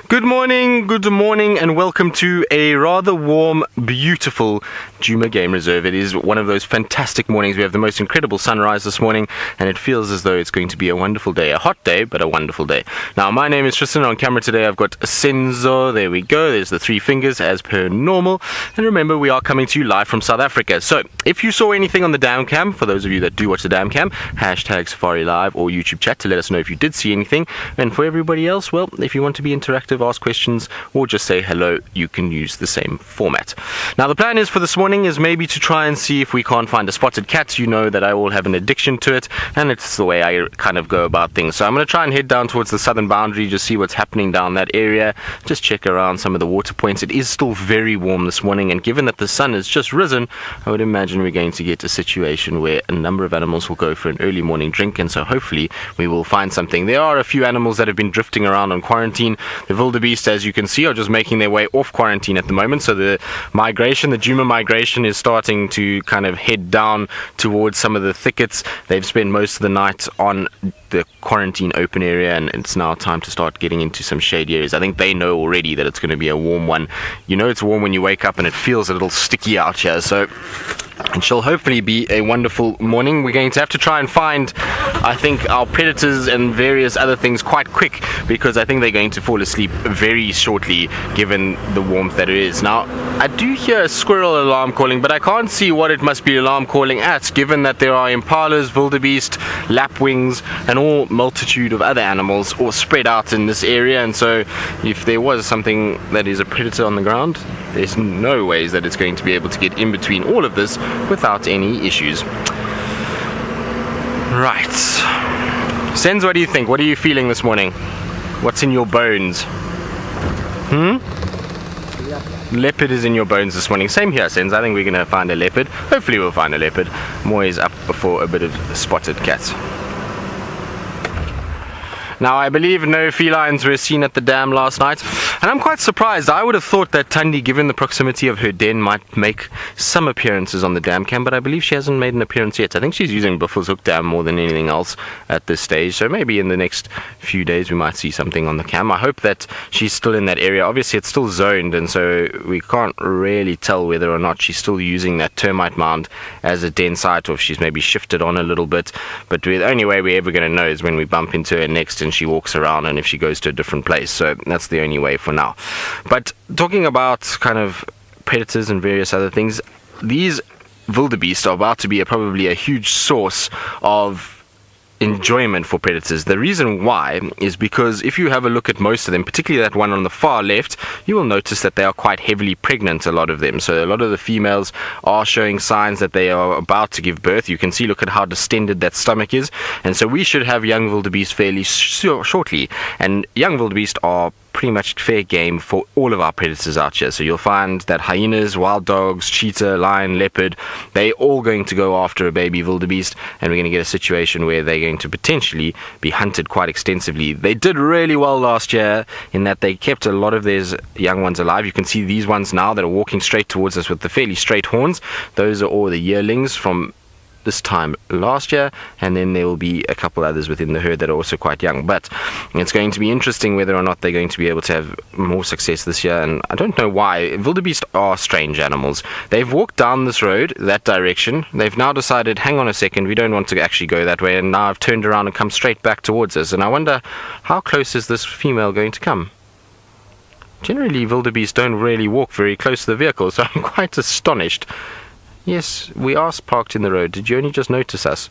Good morning, and welcome to a rather warm, beautiful Djuma Game Reserve. It is one of those fantastic mornings. We have the most incredible sunrise this morning, and it feels as though it's going to be a wonderful day. A hot day, but a wonderful day. Now, my name is Tristan. On camera today, I've got Senzo. There we go. There's the three fingers, as per normal. And remember, we are coming to you live from South Africa. So, if you saw anything on the Dam Cam, for those of you that do watch the Dam Cam, hashtag Safari Live or YouTube chat to let us know if you did see anything. And for everybody else, well, if you want to be interactive, ask questions, or just say hello, you can use the same format. Now, the plan is for this morning is maybe to try and see if we can't find a spotted cat. You know that I all have an addiction to it, and it's the way I kind of go about things. So I'm going to try and head down towards the southern boundary, just see what's happening down that area, just check around some of the water points. It is still very warm this morning, and given that the sun has just risen, I would imagine we're going to get a situation where a number of animals will go for an early morning drink, and so hopefully we will find something. There are a few animals that have been drifting around on quarantine. The Wildebeest, as you can see, are just making their way off quarantine at the moment. So the Djuma migration is starting to kind of head down towards some of the thickets. They've spent most of the night on the quarantine open area, and it's now time to start getting into some shady areas. I think they know already that it's going to be a warm one. You know it's warm when you wake up and it feels a little sticky out here, so it shall hopefully be a wonderful morning. We're going to have to try and find, I think, our predators and various other things quite quick, because I think they're going to fall asleep very shortly given the warmth that it is. Now, I do hear a squirrel alarm calling, but I can't see what it must be alarm calling at, given that there are impalas, wildebeest, lapwings, and all multitude of other animals all spread out in this area. And so if there was something that is a predator on the ground, there's no ways that it's going to be able to get in between all of this without any issues. Right. Sens, what do you think? What are you feeling this morning? What's in your bones? Leopard is in your bones this morning. Same here, Sens. I think we're going to find a leopard. Hopefully we'll find a leopard. I'm always up for a bit of spotted cats. Now, I believe no felines were seen at the dam last night, and I'm quite surprised. I would have thought that Thandi, given the proximity of her den, might make some appearances on the dam cam, but I believe she hasn't made an appearance yet. I think she's using Buffalo's Hook Dam more than anything else at this stage, so maybe in the next few days we might see something on the cam. I hope that she's still in that area. Obviously, it's still zoned, and so we can't really tell whether or not she's still using that termite mound as a den site, or if she's maybe shifted on a little bit. But the only way we're ever going to know is when we bump into her next and she walks around, and if she goes to a different place. So that's the only way for now. But talking about kind of predators and various other things, these wildebeest are about to be probably a huge source of enjoyment for predators. The reason why is because if you have a look at most of them, particularly that one on the far left, you will notice that they are quite heavily pregnant, a lot of them. So a lot of the females are showing signs that they are about to give birth. You can see, look at how distended that stomach is, and so we should have young wildebeest fairly shortly. And young wildebeest are pretty much fair game for all of our predators out here. So you'll find that hyenas, wild dogs, cheetah, lion, leopard, they're all going to go after a baby wildebeest, and we're going to get a situation where they're going to potentially be hunted quite extensively. They did really well last year in that they kept a lot of their young ones alive. You can see these ones now that are walking straight towards us with the fairly straight horns. Those are all the yearlings from this time last year, and then there will be a couple others within the herd that are also quite young. But it's going to be interesting whether or not they're going to be able to have more success this year, and I don't know why. Wildebeest are strange animals. They've walked down this road, that direction. They've now decided, hang on a second, we don't want to actually go that way, and now I've turned around and come straight back towards us. And I wonder, how close is this female going to come? Generally, wildebeest don't really walk very close to the vehicle, so I'm quite astonished. Yes, we are parked in the road. Did you only just notice us?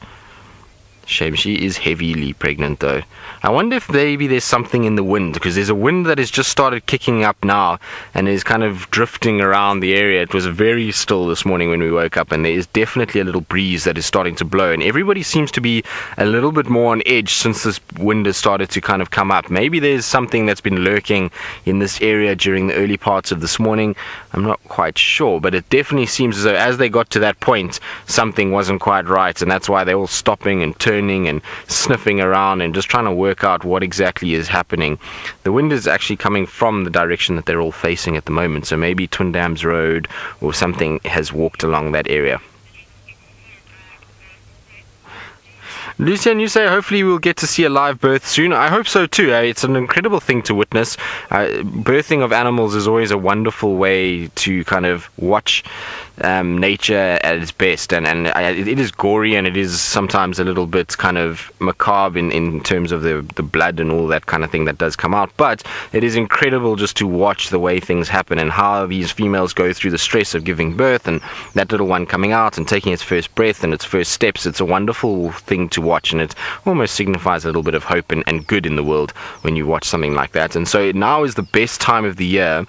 Shame, she is heavily pregnant though. I wonder if maybe there's something in the wind, because there's a wind that has just started kicking up now and is kind of drifting around the area. It was very still this morning when we woke up, and there is definitely a little breeze that is starting to blow, and everybody seems to be a little bit more on edge since this wind has started to kind of come up. Maybe there's something that's been lurking in this area during the early parts of this morning. I'm not quite sure, but it definitely seems as though as they got to that point, something wasn't quite right, and that's why they're all stopping and turning and sniffing around and just trying to work out what exactly is happening. The wind is actually coming from the direction that they're all facing at the moment, so maybe Twin Dams Road or something has walked along that area. Lucian, you say hopefully we'll get to see a live birth soon. I hope so too. It's an incredible thing to witness. Birthing of animals is always a wonderful way to kind of watch nature at its best, and it is gory, and it is sometimes a little bit kind of macabre in terms of the blood and all that kind of thing that does come out, but it is incredible just to watch the way things happen and how these females go through the stress of giving birth and that little one coming out and taking its first breath and its first steps. It's a wonderful thing to watch, and it almost signifies a little bit of hope and good in the world when you watch something like that. And so now is the best time of the year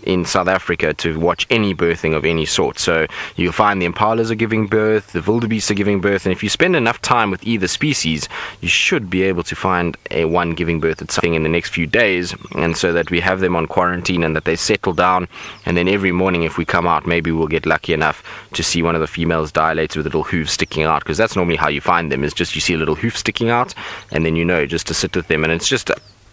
in South Africa to watch any birthing of any sort. So you'll find the Impalas are giving birth, the Wildebeests are giving birth, and if you spend enough time with either species, you should be able to find one giving birth at something in the next few days, and so that we have them on quarantine and that they settle down, and then every morning if we come out, maybe we'll get lucky enough to see one of the females dilate with little hooves sticking out, because that's normally how you find them, is just you see a little hoof sticking out, and then you know just to sit with them, and it's just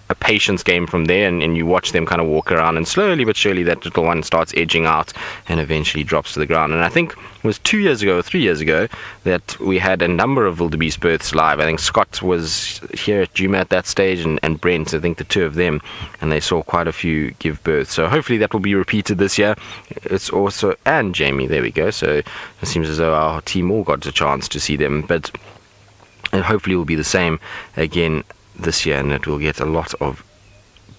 a patience game from there, and you watch them kind of walk around, and slowly but surely that little one starts edging out and eventually drops to the ground. And I think it was 2 years ago or 3 years ago that we had a number of wildebeest births live. I think Scott was here at Djuma at that stage, and Brent, I think the two of them, and they saw quite a few give birth. So hopefully that will be repeated this year. It's also, and Jamie, there we go. So it seems as though our team all got a chance to see them, but and hopefully it will be the same again this year, and it will get a lot of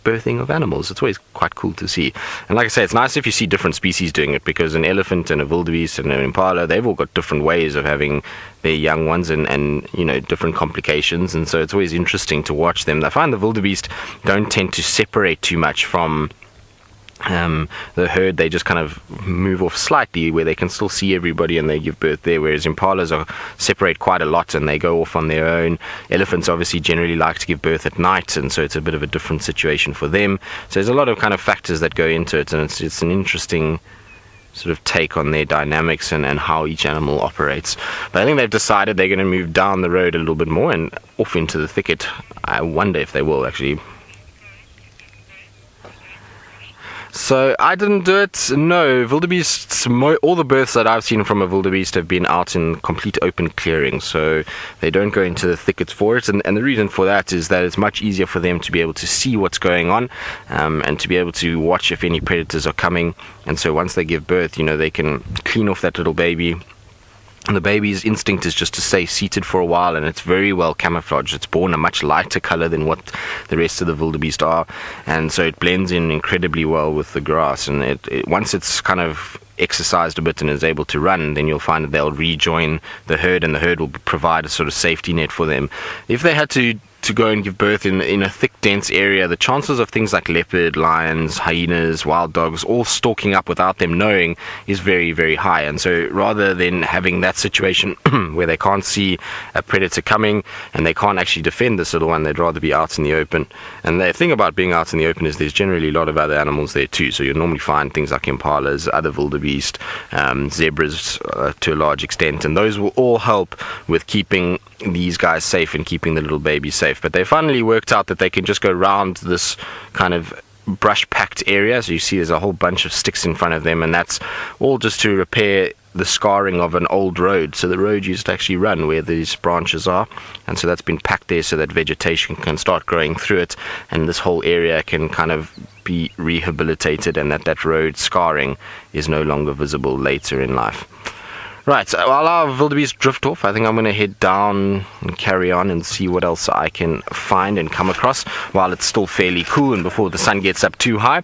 birthing of animals. It's always quite cool to see. And like I say, it's nice if you see different species doing it, because an elephant and a wildebeest and an impala, they've all got different ways of having their young ones, and you know, different complications, and so it's always interesting to watch them. I find the wildebeest don't tend to separate too much from the herd. They just kind of move off slightly where they can still see everybody and they give birth there, whereas impalas are separate quite a lot and they go off on their own. Elephants obviously generally like to give birth at night, and so it's a bit of a different situation for them. So there's a lot of kind of factors that go into it, and it's an interesting sort of take on their dynamics and how each animal operates. But I think they've decided they're going to move down the road a little bit more and off into the thicket. I wonder if they will actually. So I didn't do it. No, wildebeests, all the births that I've seen from a wildebeest have been out in complete open clearing, so they don't go into the thickets for it, and the reason for that is that it's much easier for them to be able to see what's going on, and to be able to watch if any predators are coming. And so once they give birth, you know, they can clean off that little baby. And the baby's instinct is just to stay seated for a while, and it's very well camouflaged. It's born a much lighter color than what the rest of the wildebeest are, and so it blends in incredibly well with the grass. And it once it's kind of exercised a bit and is able to run, then you'll find that they'll rejoin the herd, and the herd will provide a sort of safety net for them. If they had to go and give birth in a thick, dense area, the chances of things like leopard, lions, hyenas, wild dogs all stalking up without them knowing is very, very high. And so rather than having that situation where they can't see a predator coming and they can't actually defend this little one, they'd rather be out in the open. And the thing about being out in the open is there's generally a lot of other animals there too. So you'll normally find things like impalas, other wildebeest, zebras to a large extent, and those will all help with keeping these guys safe and keeping the little baby safe. But they finally worked out that they can just go around this kind of brush packed area. So you see there's a whole bunch of sticks in front of them, and that's all just to repair the scarring of an old road. So the road used to actually run where these branches are, and so that's been packed there so that vegetation can start growing through it, and this whole area can kind of be rehabilitated, and that road scarring is no longer visible later in life. Right, so while our wildebeest drift off, I think I'm going to head down and carry on and see what else I can find and come across while it's still fairly cool and before the sun gets up too high.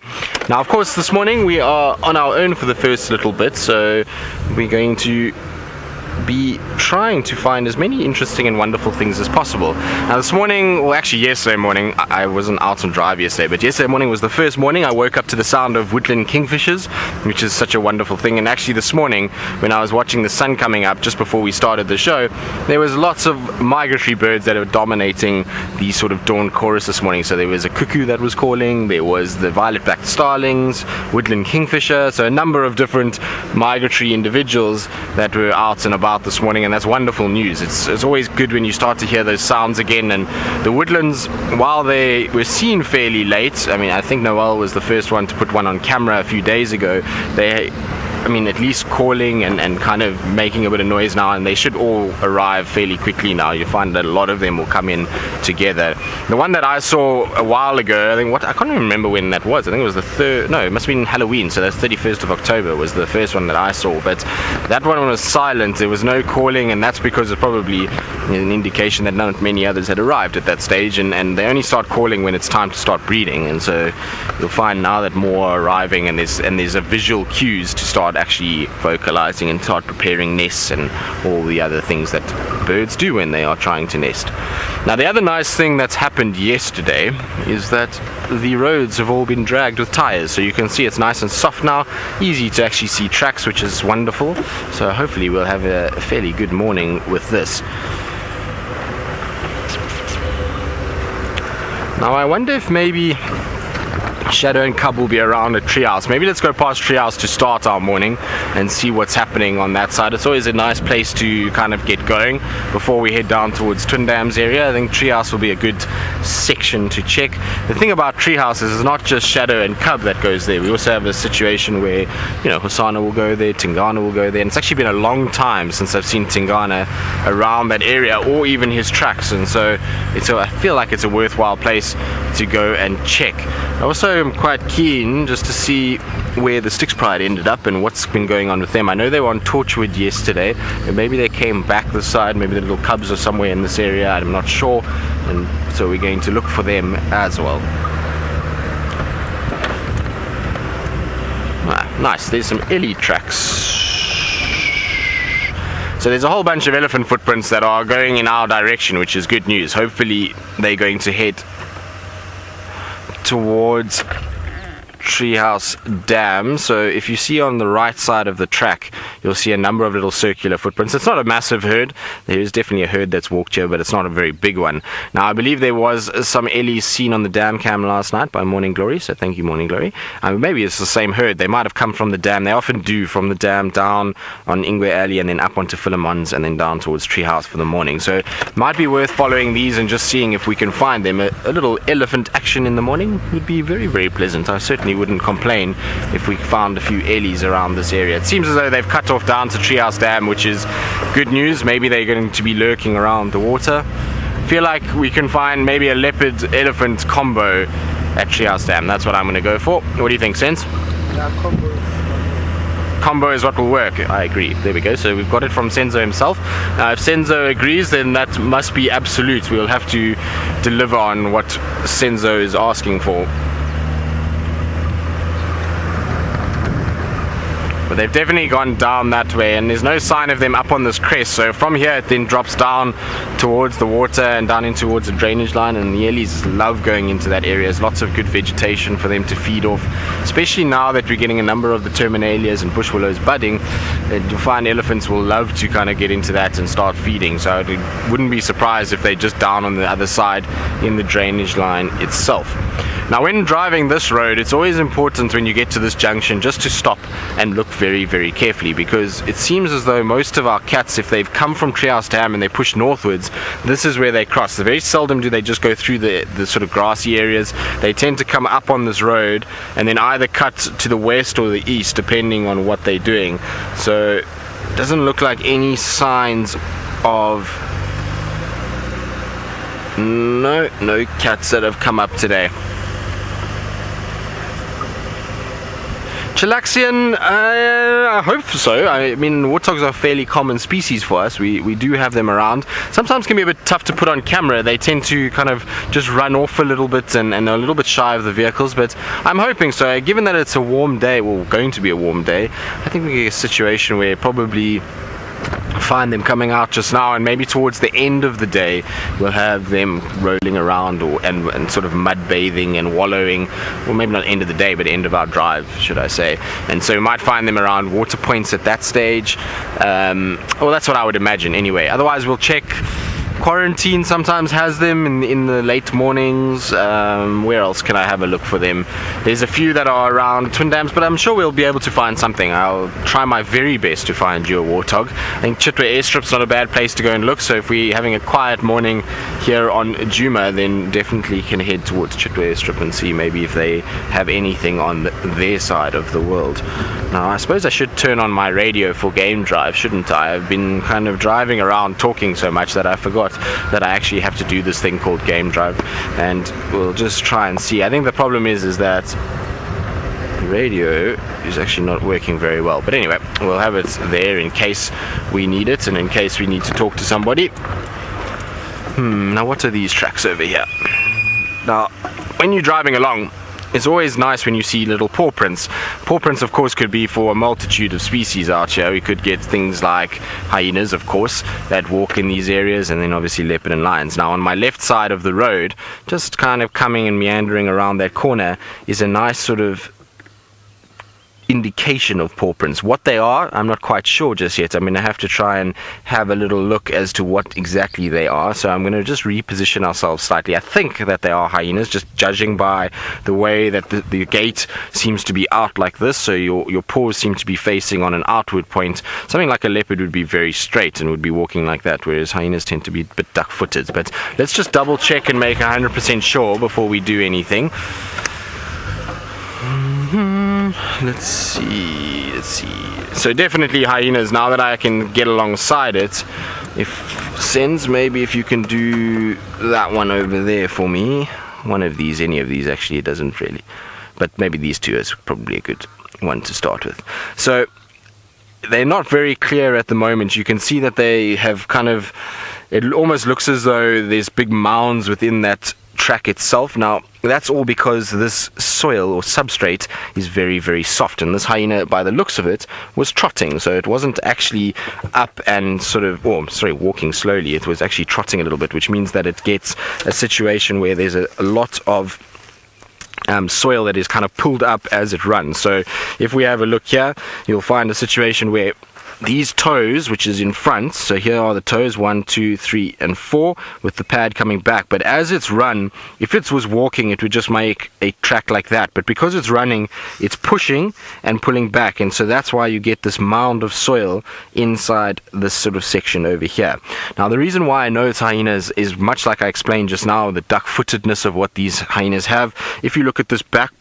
Now, of course, this morning we are on our own for the first little bit, so we're going to be trying to find as many interesting and wonderful things as possible. Now this morning, well actually yesterday morning, I wasn't out on drive yesterday, but yesterday morning was the first morning I woke up to the sound of woodland kingfishers, which is such a wonderful thing. And actually this morning, when I was watching the sun coming up just before we started the show, there was lots of migratory birds that are dominating the sort of dawn chorus this morning. So there was a cuckoo that was calling, there was the violet-backed starlings, woodland kingfisher, so a number of different migratory individuals that were out and about this morning, and that's wonderful news. It's always good when you start to hear those sounds again. And the woodlands, while they were seen fairly late, I mean, I think Noel was the first one to put one on camera a few days ago, they I mean, at least calling and kind of making a bit of noise now, and they should all arrive fairly quickly now. You find that a lot of them will come in together. The one that I saw a while ago, I can't even remember when that was. I think it was the third, no, it must have been Halloween, so that's 31st of October was the first one that I saw, but that one was silent. There was no calling, and that's because it's probably an indication that not many others had arrived at that stage, and they only start calling when it's time to start breeding. And so you'll find now that more are arriving, and there's a visual cues to start actually vocalizing and start preparing nests and all the other things that birds do when they are trying to nest. Now, the other nice thing that's happened yesterday is that the roads have all been dragged with tires, so you can see it's nice and soft now, easy to actually see tracks, which is wonderful. So hopefully we'll have a fairly good morning with this. Now I wonder if maybe Shadow and Cub will be around at Treehouse. Maybe let's go past Treehouse to start our morning and see what's happening on that side. It's always a nice place to kind of get going before we head down towards Twin Dams area. I think Treehouse will be a good section to check. The thing about Treehouse is it's not just Shadow and Cub that goes there. We also have a situation where, you know, Hosanna will go there, Tingana will go there, and it's actually been a long time since I've seen Tingana around that area or even his tracks, and so I feel like it's a worthwhile place to go and check. I also am quite keen just to see where the Styx Pride ended up and what's been going on with them. I know they were on Torchwood yesterday, and maybe they came back this side, maybe the little cubs are somewhere in this area, I'm not sure, and so we're going to look for them as well. Nice, there's some Ellie tracks. So there's a whole bunch of elephant footprints that are going in our direction, which is good news. Hopefully they're going to head towards Treehouse Dam. So if you see on the right side of the track, you'll see a number of little circular footprints. It's not a massive herd. There is definitely a herd that's walked here, but it's not a very big one. Now, I believe there was some Ellies seen on the dam cam last night by Morning Glory, so thank you, Morning Glory. Maybe it's the same herd. They might have come from the dam. They often do, from the dam down on Ingwe Alley and then up onto Philemon's and then down towards Treehouse for the morning. So it might be worth following these and just seeing if we can find them. A little elephant action in the morning would be very, very pleasant. I certainly wouldn't complain if we found a few Ellies around this area. It seems as though they've cut off down to Treehouse Dam, which is good news. Maybe they're going to be lurking around the water. I feel like we can find maybe a leopard elephant combo at Treehouse Dam. That's what I'm going to go for. What do you think, Sense? Yeah, combo is what will work. I agree. There we go. So we've got it from Senzo himself. If Senzo agrees, then that must be absolute. We'll have to deliver on what Senzo is asking for. But they've definitely gone down that way, and there's no sign of them up on this crest. So from here it then drops down towards the water and down in towards the drainage line, and the Ellies love going into that area. There's lots of good vegetation for them to feed off, especially now that we're getting a number of the terminalias and bush willows budding. You'll find elephants will love to kind of get into that and start feeding. So I wouldn't be surprised if they're just down on the other side in the drainage line itself. Now, when driving this road, it's always important when you get to this junction just to stop and look very, very carefully, because it seems as though most of our cats, if they've come from Treehouse Dam and they push northwards, this is where they cross. Very seldom do they just go through the sort of grassy areas. They tend to come up on this road and then either cut to the west or the east, depending on what they're doing. So it doesn't look like any signs of no cats that have come up today. Chilaxian, I hope so. I mean, warthogs are a fairly common species for us. We do have them around. Sometimes can be a bit tough to put on camera. They tend to kind of just run off a little bit and are a little bit shy of the vehicles, but I'm hoping so. Given that it's a warm day, well, going to be a warm day, I think we get a situation where probably find them coming out just now, and maybe towards the end of the day we'll have them rolling around and sort of mud bathing and wallowing, well, maybe not end of the day, but end of our drive, should I say. And so we might find them around water points at that stage. Well, that's what I would imagine anyway. Otherwise we'll check. Quarantine sometimes has them in the late mornings. Where else can I have a look for them? There's a few that are around Twin Dams, but I'm sure we'll be able to find something. I'll try my very best to find you a warthog. I think Chitwa Airstrip's not a bad place to go and look, so if we're having a quiet morning here on Djuma, then definitely can head towards Chitwa Airstrip and see maybe if they have anything on their side of the world. Now, I suppose I should turn on my radio for game drive, shouldn't I? I've been kind of driving around talking so much that I forgot that I actually have to do this thing called game drive, and we'll just try and see. I think the problem is that the radio is actually not working very well, but anyway, we'll have it there in case we need it and in case we need to talk to somebody. Now what are these tracks over here? Now, when you're driving along, it's always nice when you see little paw prints. Paw prints, of course, could be for a multitude of species out here. We could get things like hyenas, of course, that walk in these areas, and then obviously leopard and lions. Now, on my left side of the road, just kind of coming and meandering around that corner, is a nice sort of indication of paw prints. What they are, I'm not quite sure just yet. I'm going to have to try and have a little look as to what exactly they are. So I'm going to just reposition ourselves slightly. I think that they are hyenas, just judging by the way that the gait seems to be out like this. So your paws seem to be facing on an outward point. Something like a leopard would be very straight and would be walking like that, whereas hyenas tend to be a bit duck-footed. But let's just double check and make 100% sure before we do anything. Let's see. So definitely hyenas. Now that I can get alongside it, if Sens, maybe if you can do that one over there for me. One of these, any of these actually, it doesn't really. But maybe these two is probably a good one to start with. So they're not very clear at the moment. You can see that they have kind of, it almost looks as though there's big mounds within that track itself. Now that's all because this soil or substrate is very, very soft, and this hyena, by the looks of it, was trotting, so it wasn't actually up and sort of, walking slowly. It was actually trotting a little bit, which means that it gets a situation where there's a lot of soil that is kind of pulled up as it runs. So if we have a look here, you'll find a situation where these toes, which is in front, so here are the toes 1, 2, 3 and 4 with the pad coming back, but as it's run, if it was walking, it would just make a track like that, but because it's running, it's pushing and pulling back, and so that's why you get this mound of soil inside this sort of section over here. Now the reason why I know it's hyenas is much like I explained just now, the duck-footedness of what these hyenas have. If you look at this back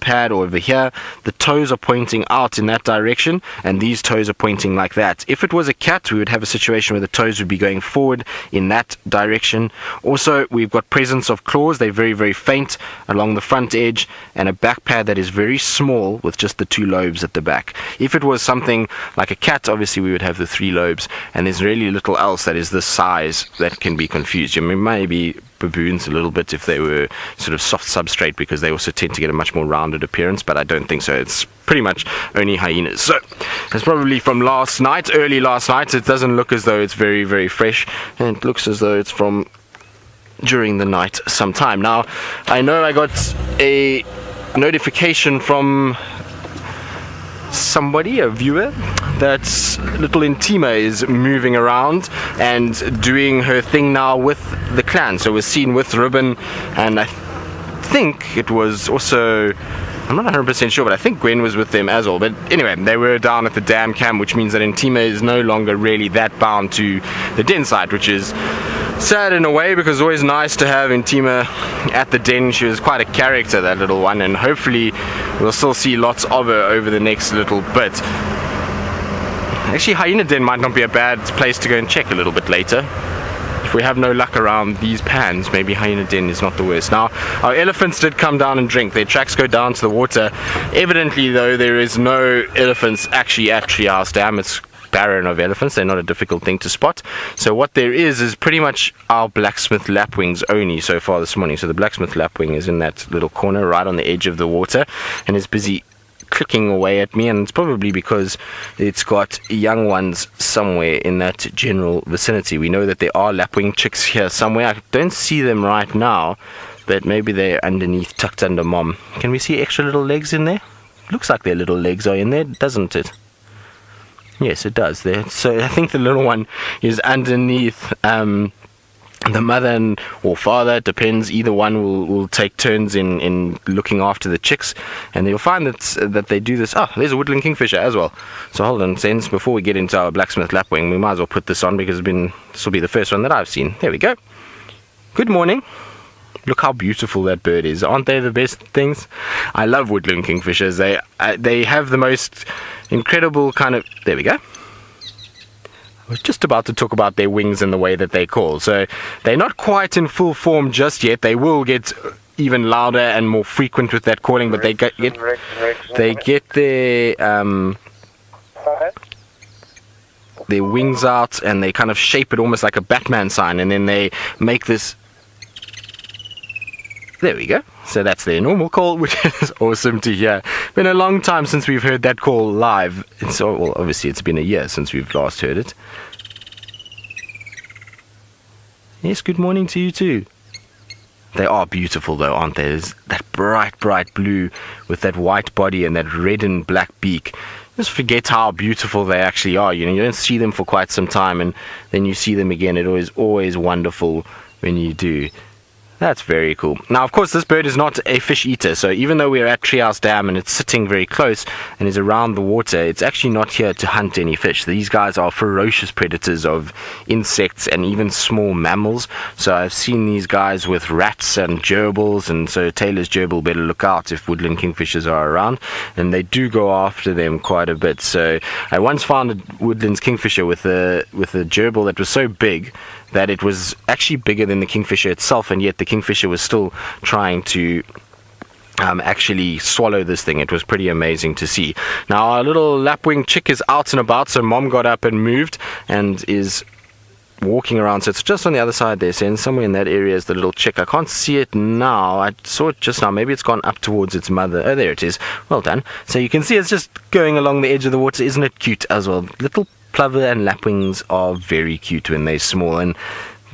pad over here, the toes are pointing out in that direction, and these toes are pointing like that. If it was a cat, we would have a situation where the toes would be going forward in that direction. Also, we've got presence of claws. They're very, very faint along the front edge, and a back pad that is very small with just the 2 lobes at the back. If it was something like a cat, obviously we would have the 3 lobes, and there's really little else that is this size that can be confused. I mean, maybe baboons a little bit if they were sort of soft substrate, because they also tend to get a much more rounded appearance, but I don't think so. It's pretty much only hyenas. So it's probably from last night, early last night. It doesn't look as though it's very, very fresh, and it looks as though it's from during the night sometime. Now I know I got a notification from somebody, a viewer, that little Intima is moving around and doing her thing now with the clan. So we're seen with Ribbon, and I think it was also, I'm not 100% sure, but I think Gwen was with them as well. But anyway, they were down at the dam camp, which means that Intima is no longer really that bound to the den site, which is sad in a way, because it's always nice to have Intima at the den. She was quite a character, that little one, and hopefully we'll still see lots of her over the next little bit. Actually, Hyena Den might not be a bad place to go and check a little bit later. If we have no luck around these pans, maybe Hyena Den is not the worst. Now, our elephants did come down and drink. Their tracks go down to the water. Evidently, though, there is no elephants actually at Treehouse Dam. It's barren of elephants. They're not a difficult thing to spot. So what there is pretty much our blacksmith lapwings only so far this morning. So the blacksmith lapwing is in that little corner right on the edge of the water and is busy clicking away at me, and it's probably because it's got young ones somewhere in that general vicinity. We know that there are lapwing chicks here somewhere. I don't see them right now, but maybe they're underneath, tucked under mom. Can we see extra little legs in there? Looks like their little legs are in there, doesn't it? Yes, it does there. So I think the little one is underneath the mother or father, it depends. Either one will take turns in looking after the chicks, and you'll find that they do this. Oh, there's a woodland kingfisher as well. So hold on, Sens, before we get into our blacksmith lapwing, we might as well put this on, because this will be the first one that I've seen. There we go. Good morning. Look how beautiful that bird is. Aren't they the best things? I love woodland kingfishers. They have the most incredible kind of... There we go. I was just about to talk about their wings and the way that they call. So they're not quite in full form just yet. They will get even louder and more frequent with that calling, but they get their wings out and they kind of shape it almost like a Batman sign, and then they make this... There we go. So that's their normal call, which is awesome to hear. Been a long time since we've heard that call live. So, well, obviously it's been a year since we've last heard it. Yes, good morning to you too. They are beautiful though, aren't they? There's that bright blue with that white body and that red and black beak. Just forget how beautiful they actually are. You know, you don't see them for quite some time, and then you see them again. It is always wonderful when you do. That's very cool. Now, of course, this bird is not a fish eater, so even though we're at Treehouse Dam and it's sitting very close and is around the water, it's actually not here to hunt any fish. These guys are ferocious predators of insects and even small mammals. So I've seen these guys with rats and gerbils, and so Taylor's gerbil better look out if woodland kingfishers are around, and they do go after them quite a bit. So I once found a woodland kingfisher with a gerbil that was so big that it was actually bigger than the kingfisher itself, and yet the kingfisher was still trying to actually swallow this thing. It was pretty amazing to see. Now our little lapwing chick is out and about, so mom got up and moved and is walking around. So it's just on the other side there, so somewhere in that area is the little chick. I can't see it now. I saw it just now. Maybe it's gone up towards its mother. Oh, there it is. Well done. So you can see it's just going along the edge of the water. Isn't it cute as well? Little plover and lapwings are very cute when they're small, and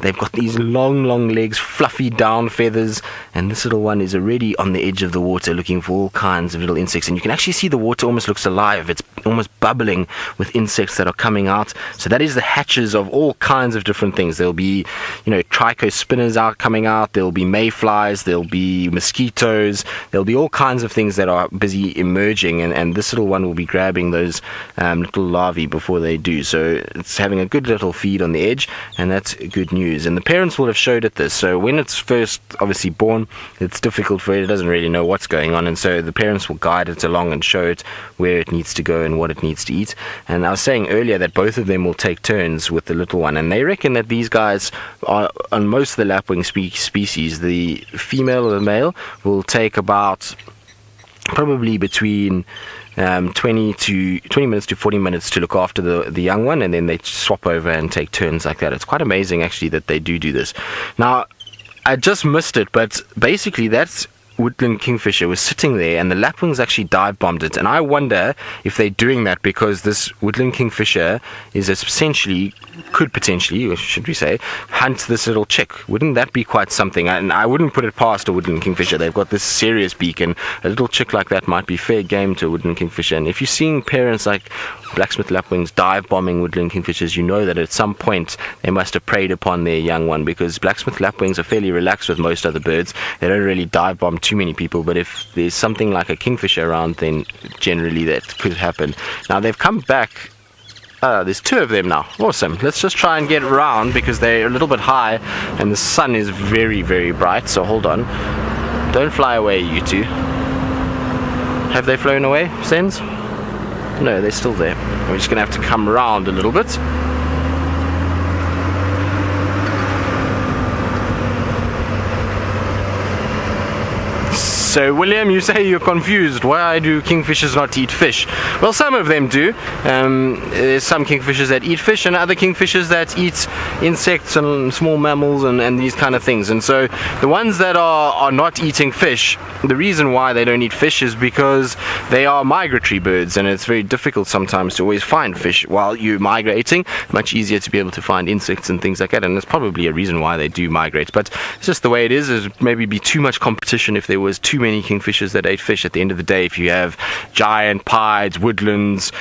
they've got these long legs, fluffy down feathers, and this little one is already on the edge of the water looking for all kinds of little insects, and you can actually see the water almost looks alive. It's almost bubbling with insects that are coming out. So that is the hatches of all kinds of different things. There'll be, you know, trico spinners coming out, there'll be mayflies, there'll be mosquitoes, there'll be all kinds of things that are busy emerging, and this little one will be grabbing those little larvae before they do. So it's having a good little feed on the edge, and that's good news. And the parents will have showed it this. So when it's first obviously born, it's difficult for it. It doesn't really know what's going on, and so the parents will guide it along and show it where it needs to go and what it needs to eat. And I was saying earlier that both of them will take turns with the little one, and they reckon that these guys are, on most of the lapwing species, the female or the male will take about probably between 20 minutes to 40 minutes to look after the young one, and then they swap over and take turns like that. It's quite amazing actually that they do this. Now, I just missed it, but basically that's woodland kingfisher was sitting there, and the lapwings actually dive bombed it. And I wonder if they're doing that because this woodland kingfisher is essentially, could potentially, or should we say, hunt this little chick. Wouldn't that be quite something? And I wouldn't put it past a woodland kingfisher. They've got this serious beak, and a little chick like that might be fair game to a woodland kingfisher. And if you're seeing parents like blacksmith lapwings dive bombing woodland kingfishers, you know that at some point they must have preyed upon their young one, because blacksmith lapwings are fairly relaxed with most other birds. They don't really dive bomb too many people, but if there's something like a kingfisher around, then generally that could happen. Now they've come back. There's two of them now. Awesome. Let's just try and get around because they're a little bit high and the sun is very bright, so hold on. Don't fly away, you two. Have they flown away, Sens? No, they're still there. We're just gonna have to come around a little bit. So, William, you say you're confused. Why do kingfishers not eat fish? Well, some of them do. There's some kingfishers that eat fish and other kingfishers that eat insects and small mammals and these kind of things. And so the ones that are not eating fish, the reason why they don't eat fish is because they are migratory birds, and it's very difficult sometimes to always find fish while you're migrating. Much easier to be able to find insects and things like that, and there's probably a reason why they do migrate. But it's just the way it is. There's maybe be too much competition if there was too many kingfishers that ate fish. At the end of the day, if you have giant pieds, woodlands,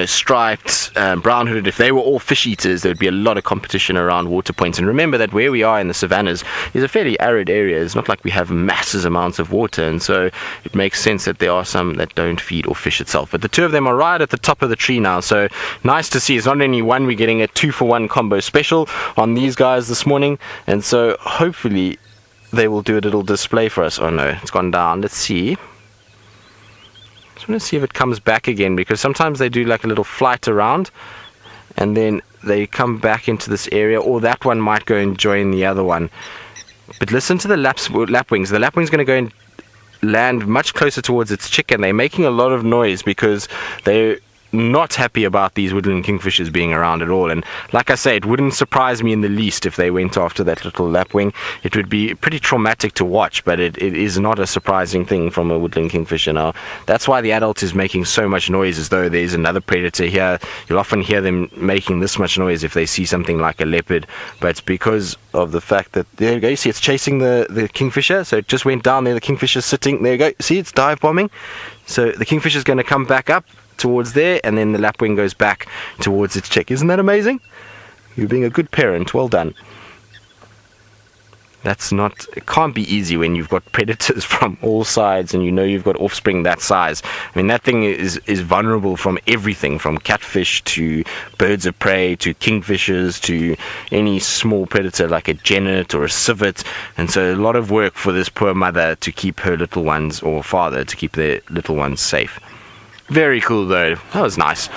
striped, brown-hooded, if they were all fish eaters, there would be a lot of competition around water points. And remember that where we are in the savannas is a fairly arid area. It's not like we have massive amounts of water, and so it makes sense that there are some that don't feed or fish itself. But the two of them are right at the top of the tree now, so nice to see. It's not only one, we're getting a 2-for-1 combo special on these guys this morning, and so hopefully they will do a little display for us. Oh no, it's gone down. Let's see. Just want to see if it comes back again, because sometimes they do like a little flight around and then they come back into this area, or that one might go and join the other one. But listen to the lapwings. The lapwing's going to go and land much closer towards its chicken. They're making a lot of noise because they're not happy about these woodland kingfishers being around at all. And like I say, it wouldn't surprise me in the least if they went after that little lapwing. It would be pretty traumatic to watch, but it is not a surprising thing from a woodland kingfisher. Now, that's why the adult is making so much noise, as though there's another predator here. You'll often hear them making this much noise if they see something like a leopard, but it's because of the fact that, there you go, you see it's chasing the kingfisher. So it just went down there, the kingfisher's sitting, there you go, see, it's dive bombing. So the kingfisher's going to come back up towards there, and then the lapwing goes back towards its chick. Isn't that amazing? You're being a good parent. Well done. It can't be easy when you've got predators from all sides and you know you've got offspring that size. I mean, that thing is vulnerable from everything, from catfish to birds of prey to kingfishers to any small predator like a genet or a civet. And so a lot of work for this poor mother to keep her little ones, or father to keep their little ones safe. Very cool though. That was nice.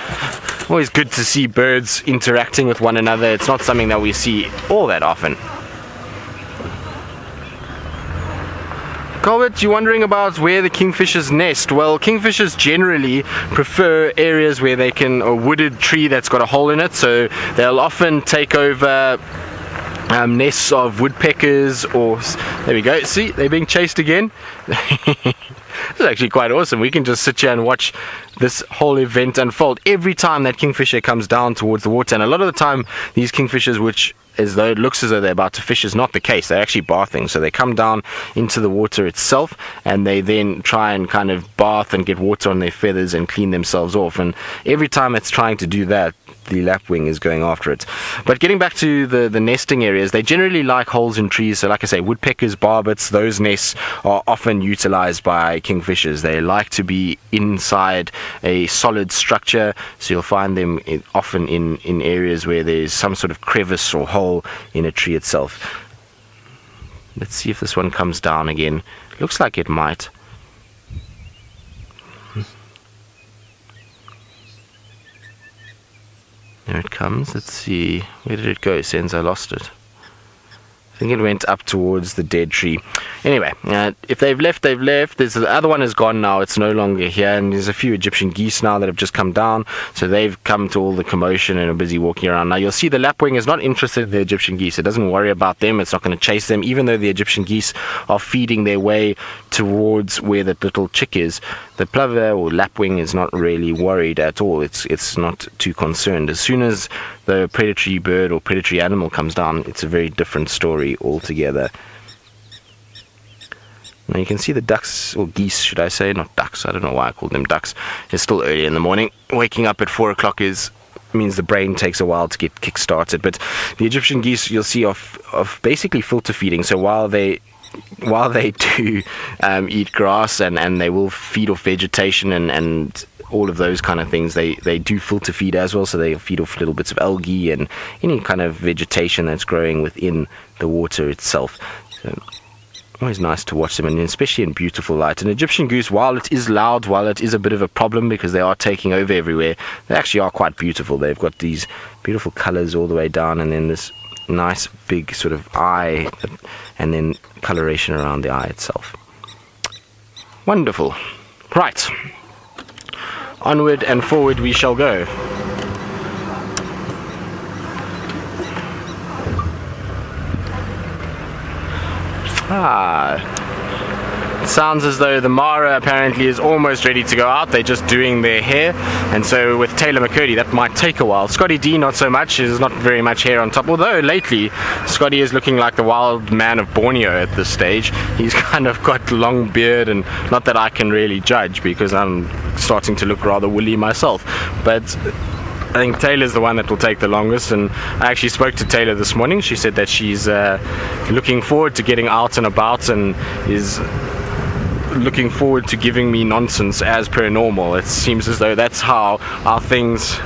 Always good to see birds interacting with one another. It's not something that we see all that often. Colbert, you're wondering about where the kingfishers nest. Well, kingfishers generally prefer areas where they can, a wooded tree that's got a hole in it, so they'll often take over nests of woodpeckers, or there we go, see, they're being chased again. This is actually quite awesome. We can just sit here and watch this whole event unfold every time that kingfisher comes down towards the water. And a lot of the time these kingfishers, which as though it looks as though they're about to fish, is not the case. They're actually bathing. So they come down into the water itself and they then try and kind of bath and get water on their feathers and clean themselves off. And every time it's trying to do that, the lapwing is going after it. But getting back to the nesting areas, they generally like holes in trees. So like I say, woodpeckers, barbets, those nests are often utilized by kingfishers. They like to be inside a solid structure, so you'll find them often in areas where there's some sort of crevice or hole in a tree itself. Let's see if this one comes down again. Looks like it might. There it comes. Let's see. Where did it go since I lost it? I think it went up towards the dead tree. Anyway, if they've left, they've left. There's the other one is gone now. It's no longer here. And there's a few Egyptian geese now that have just come down. So they've come to all the commotion and are busy walking around. Now you'll see the lapwing is not interested in the Egyptian geese. It doesn't worry about them. It's not going to chase them. Even though the Egyptian geese are feeding their way towards where the little chick is, the plover or lapwing is not really worried at all. It's not too concerned. As soon as the predatory bird or predatory animal comes down, it's a very different story altogether. Now you can see the ducks, or geese should I say, not ducks, I don't know why I called them ducks. It's still early in the morning. Waking up at 4 o'clock means the brain takes a while to get kick-started. But the Egyptian geese you'll see of basically filter feeding. So while they do eat grass and they will feed off vegetation and all of those kind of things, they do filter feed as well. So they feed off little bits of algae and any kind of vegetation that's growing within the water itself. So always nice to watch them, and especially in beautiful light. An Egyptian goose, while it is loud, while it is a bit of a problem because they are taking over everywhere, they actually are quite beautiful. They've got these beautiful colors all the way down, and then this nice big sort of eye, and then coloration around the eye itself. Wonderful. Right, onward and forward we shall go. It sounds as though the Mara apparently is almost ready to go out. They're just doing their hair, and so with Taylor McCurdy that might take a while. Scotty D not so much. There's not very much hair on top, although lately Scotty is looking like the wild man of Borneo at this stage. He's kind of got long beard, and not that I can really judge because I'm starting to look rather woolly myself, but I think Taylor's the one that will take the longest. And I actually spoke to Taylor this morning. She said that she's looking forward to getting out and about, and is looking forward to giving me nonsense as per normal. It seems as though that's how things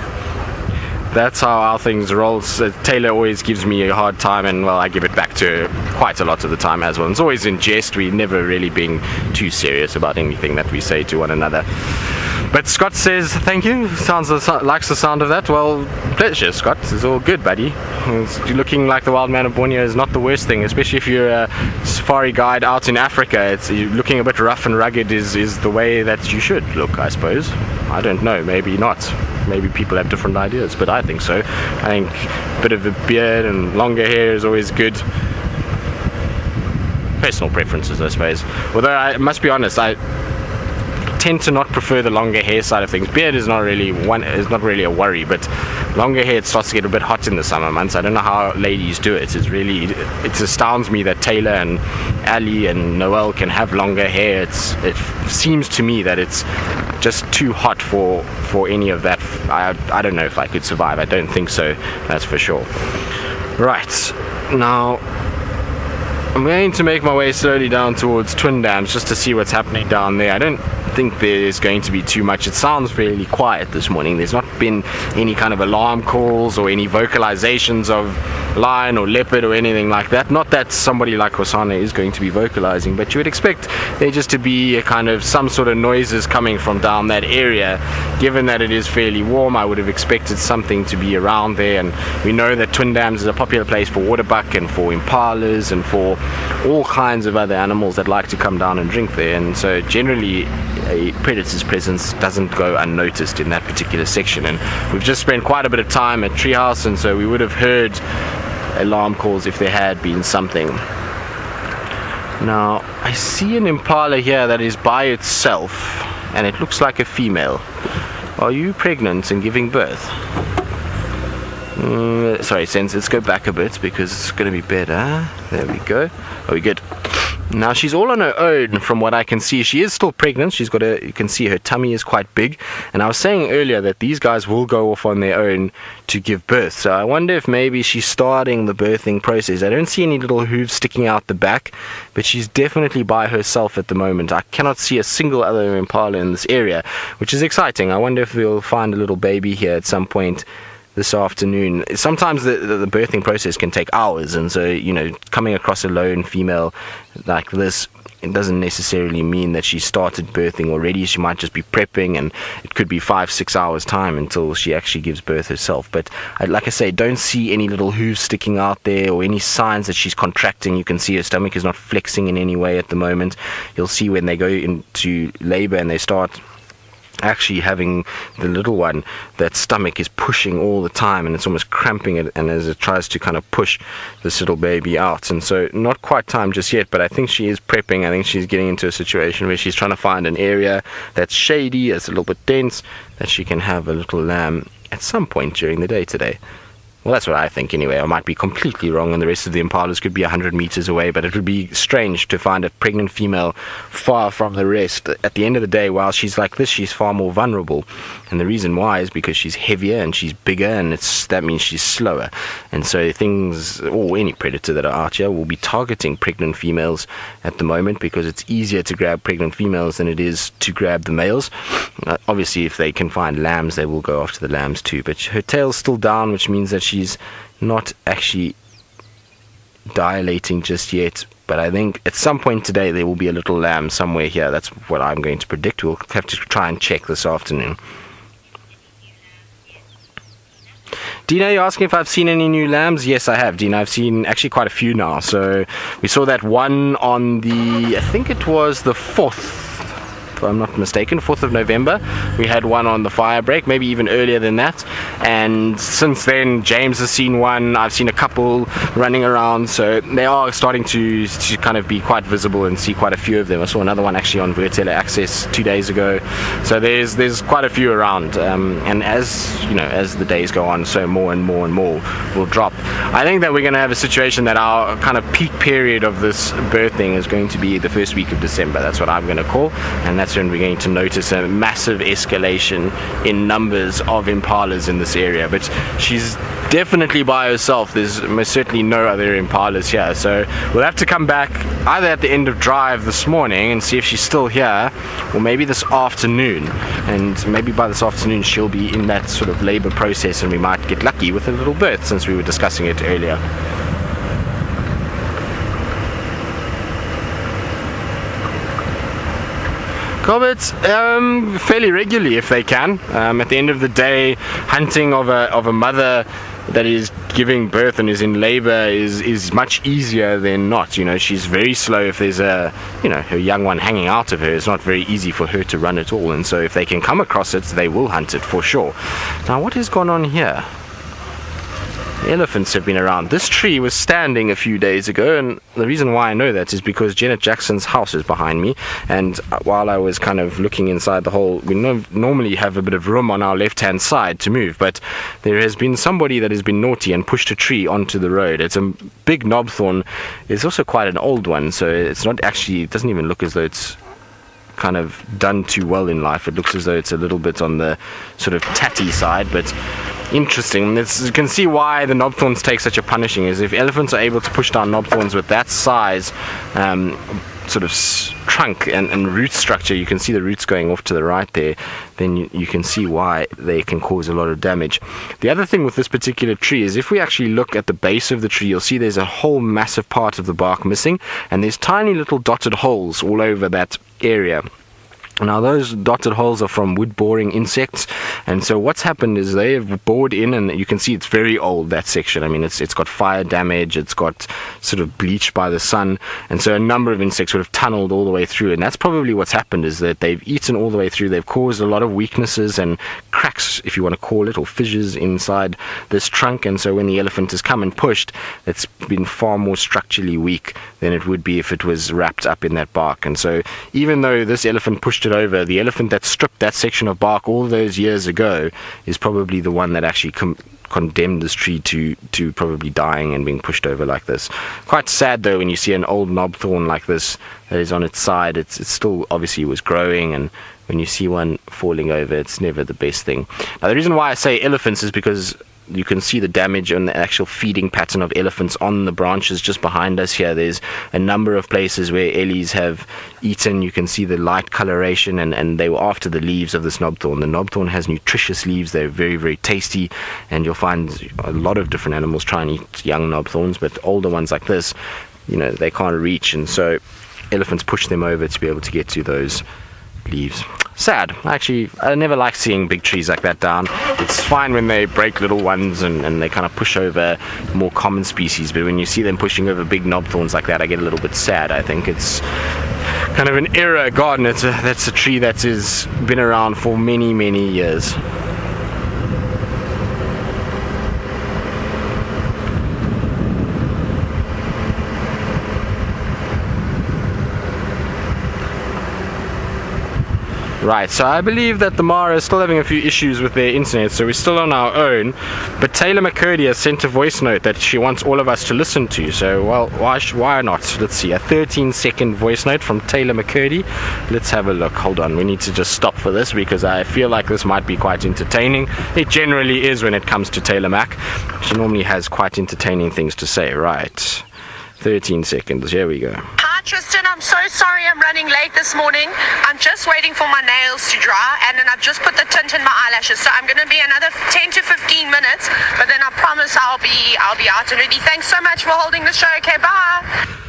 That's how our things roll. Taylor always gives me a hard time, and well, I give it back to her quite a lot of the time as well. It's always in jest. We're never really being too serious about anything that we say to one another. But Scott says thank you. Likes the sound of that. Well, pleasure, Scott. It's all good, buddy. Looking like the wild man of Borneo is not the worst thing, especially if you're a safari guide out in Africa. Looking a bit rough and rugged is the way that you should look, I suppose. I don't know. Maybe not. Maybe people have different ideas, but I think so. I think a bit of a beard and longer hair is always good. Personal preferences, I suppose. Although I must be honest, I tend to not prefer the longer hair side of things. Beard is not really a worry, but longer hair, it starts to get a bit hot in the summer months. I don't know how ladies do it. It astounds me that Taylor and Ali and Noel can have longer hair. It seems to me that it's just too hot for any of that. I don't know if I could survive. I don't think so, that's for sure. Right, now I'm going to make my way slowly down towards Twin Dams just to see what's happening down there. I don't think there's going to be too much. It sounds fairly quiet this morning. There's not been any kind of alarm calls or any vocalizations of lion or leopard or anything like that. Not that somebody like Hosana is going to be vocalizing, but you would expect there just to be a kind of some sort of noises coming from down that area. Given that it is fairly warm, I would have expected something to be around there, and we know that Twin Dams is a popular place for waterbuck and for impalas and for all kinds of other animals that like to come down and drink there, and so generally a predator's presence doesn't go unnoticed in that particular section. And we've just spent quite a bit of time at Treehouse, and so we would have heard alarm calls if there had been something. Now I see an impala here that is by itself, and it looks like a female. Are you pregnant and giving birth? Sorry, Sense, let's go back a bit because it's going to be better. There we go. Are we good? Now she's all on her own from what I can see. She is still pregnant. She's got you can see her tummy is quite big. And I was saying earlier that these guys will go off on their own to give birth. So I wonder if maybe she's starting the birthing process. I don't see any little hooves sticking out the back, but she's definitely by herself at the moment. I cannot see a single other impala in this area, which is exciting. I wonder if we'll find a little baby here at some point this afternoon. Sometimes the birthing process can take hours, and so, you know, coming across a lone female like this, it doesn't necessarily mean that she started birthing already. She might just be prepping, and it could be 5-6 hours time until she actually gives birth herself. But like I say, don't see any little hooves sticking out there or any signs that she's contracting. You can see her stomach is not flexing in any way at the moment. You'll see when they go into labor and they start actually having the little one, that stomach is pushing all the time, and it's almost cramping it, and as it tries to kind of push this little baby out. And so not quite time just yet, but I think she is prepping. I think she's getting into a situation where she's trying to find an area that's shady, that's a little bit dense, that she can have a little lamb at some point during the day today. Well, that's what I think anyway. I might be completely wrong, and the rest of the impalas could be 100 meters away, but it would be strange to find a pregnant female far from the rest. At the end of the day, while she's like this, she's far more vulnerable, and the reason why is because she's heavier and she's bigger, and that means she's slower. And so things, or any predator that are out here, will be targeting pregnant females at the moment, because it's easier to grab pregnant females than it is to grab the males. Obviously, if they can find lambs, they will go after the lambs too, but her tail's still down, which means that she's not actually dilating just yet. But I think at some point today there will be a little lamb somewhere here. That's what I'm going to predict. We'll have to try and check this afternoon. Dina, you're asking if I've seen any new lambs? Yes, I have, Dina. I've seen actually quite a few now. So we saw that one on the, I think it was the 4th, if I'm not mistaken, 4th of November. We had one on the fire break, maybe even earlier than that. And since then, James has seen one. I've seen a couple running around. So they are starting to kind of be quite visible and see quite a few of them. I saw another one actually on Vertele Access 2 days ago. So there's quite a few around. And as you know, as the days go on, so more and more and more will drop. I think that we're going to have a situation that our kind of peak period of this birthing is going to be the first week of December. That's what I'm going to call, and that's when we're going to notice a massive escalation in numbers of impalas in this this area, but she's definitely by herself. There's most certainly no other impalas here, so we'll have to come back either at the end of drive this morning and see if she's still here, or maybe this afternoon, and maybe by this afternoon she'll be in that sort of labor process and we might get lucky with a little birth, since we were discussing it earlier. Corbett, fairly regularly if they can. At the end of the day, hunting of a mother that is giving birth and is in labor is much easier than not. You know, she's very slow. If there's her young one hanging out of her, it's not very easy for her to run at all, and so if they can come across it, they will hunt it for sure. Now, what has gone on here? The elephants have been around. This tree was standing a few days ago, and the reason why I know that is because Janet Jackson's house is behind me, and while I was kind of looking inside the hole, we normally have a bit of room on our left hand side to move, but there has been somebody that has been naughty and pushed a tree onto the road. It's a big knobthorn. It's also quite an old one, so it's not actually, it doesn't even look as though it's kind of done too well in life. It looks as though it's a little bit on the sort of tatty side, but interesting. You can see why the knobthorns take such a punishing, is if elephants are able to push down knobthorns with that size sort of trunk and root structure, you can see the roots going off to the right there, then you can see why they can cause a lot of damage. The other thing with this particular tree is if we actually look at the base of the tree, you'll see there's a whole massive part of the bark missing, and there's tiny little dotted holes all over that area. Now those dotted holes are from wood boring insects, and so what's happened is they have bored in, and you can see it's very old, that section. I mean, it's got fire damage, it's got sort of bleached by the sun, and so a number of insects would have tunneled all the way through, and that's probably what's happened, is that they've eaten all the way through. They've caused a lot of weaknesses and cracks, if you want to call it, or fissures inside this trunk, and so when the elephant has come and pushed, it's been far more structurally weak than it would be if it was wrapped up in that bark. And so even though this elephant pushed it over, the elephant that stripped that section of bark all those years ago is probably the one that actually condemned this tree to probably dying and being pushed over like this. Quite sad though when you see an old knobthorn like this that is on its side. It's still obviously was growing, and when you see one falling over, it's never the best thing. Now the reason why I say elephants is because you can see the damage on the actual feeding pattern of elephants on the branches just behind us here. There's a number of places where ellies have eaten. You can see the light coloration, and they were after the leaves of this knobthorn. The knobthorn has nutritious leaves. They're very, very tasty, and you'll find a lot of different animals try and eat young knobthorns, but older ones like this, you know, they can't reach, and so elephants push them over to be able to get to those leaves. Sad. Actually, I never like seeing big trees like that down. It's fine when they break little ones and they kind of push over more common species, but when you see them pushing over big knobthorns like that, I get a little bit sad. I think it's kind of an era garden. That's a tree that has been around for many, many years. Right, so I believe that the Mara is still having a few issues with their internet, so we're still on our own, but Taylor McCurdy has sent a voice note that she wants all of us to listen to, so well, why not? Let's see, a 13-second voice note from Taylor McCurdy. Let's have a look. Hold on, we need to just stop for this because I feel like this might be quite entertaining. It generally is when it comes to Taylor Mac. She normally has quite entertaining things to say. Right, 13 seconds, here we go. Hi Tristan, I'm so sorry I'm running late this morning. I'm just waiting for my nails to dry, and then I've just put the tint in my eyelashes, so I'm going to be another 10 to 15 minutes, but then I promise I'll be out and ready. Thanks so much for holding the show. Okay, bye.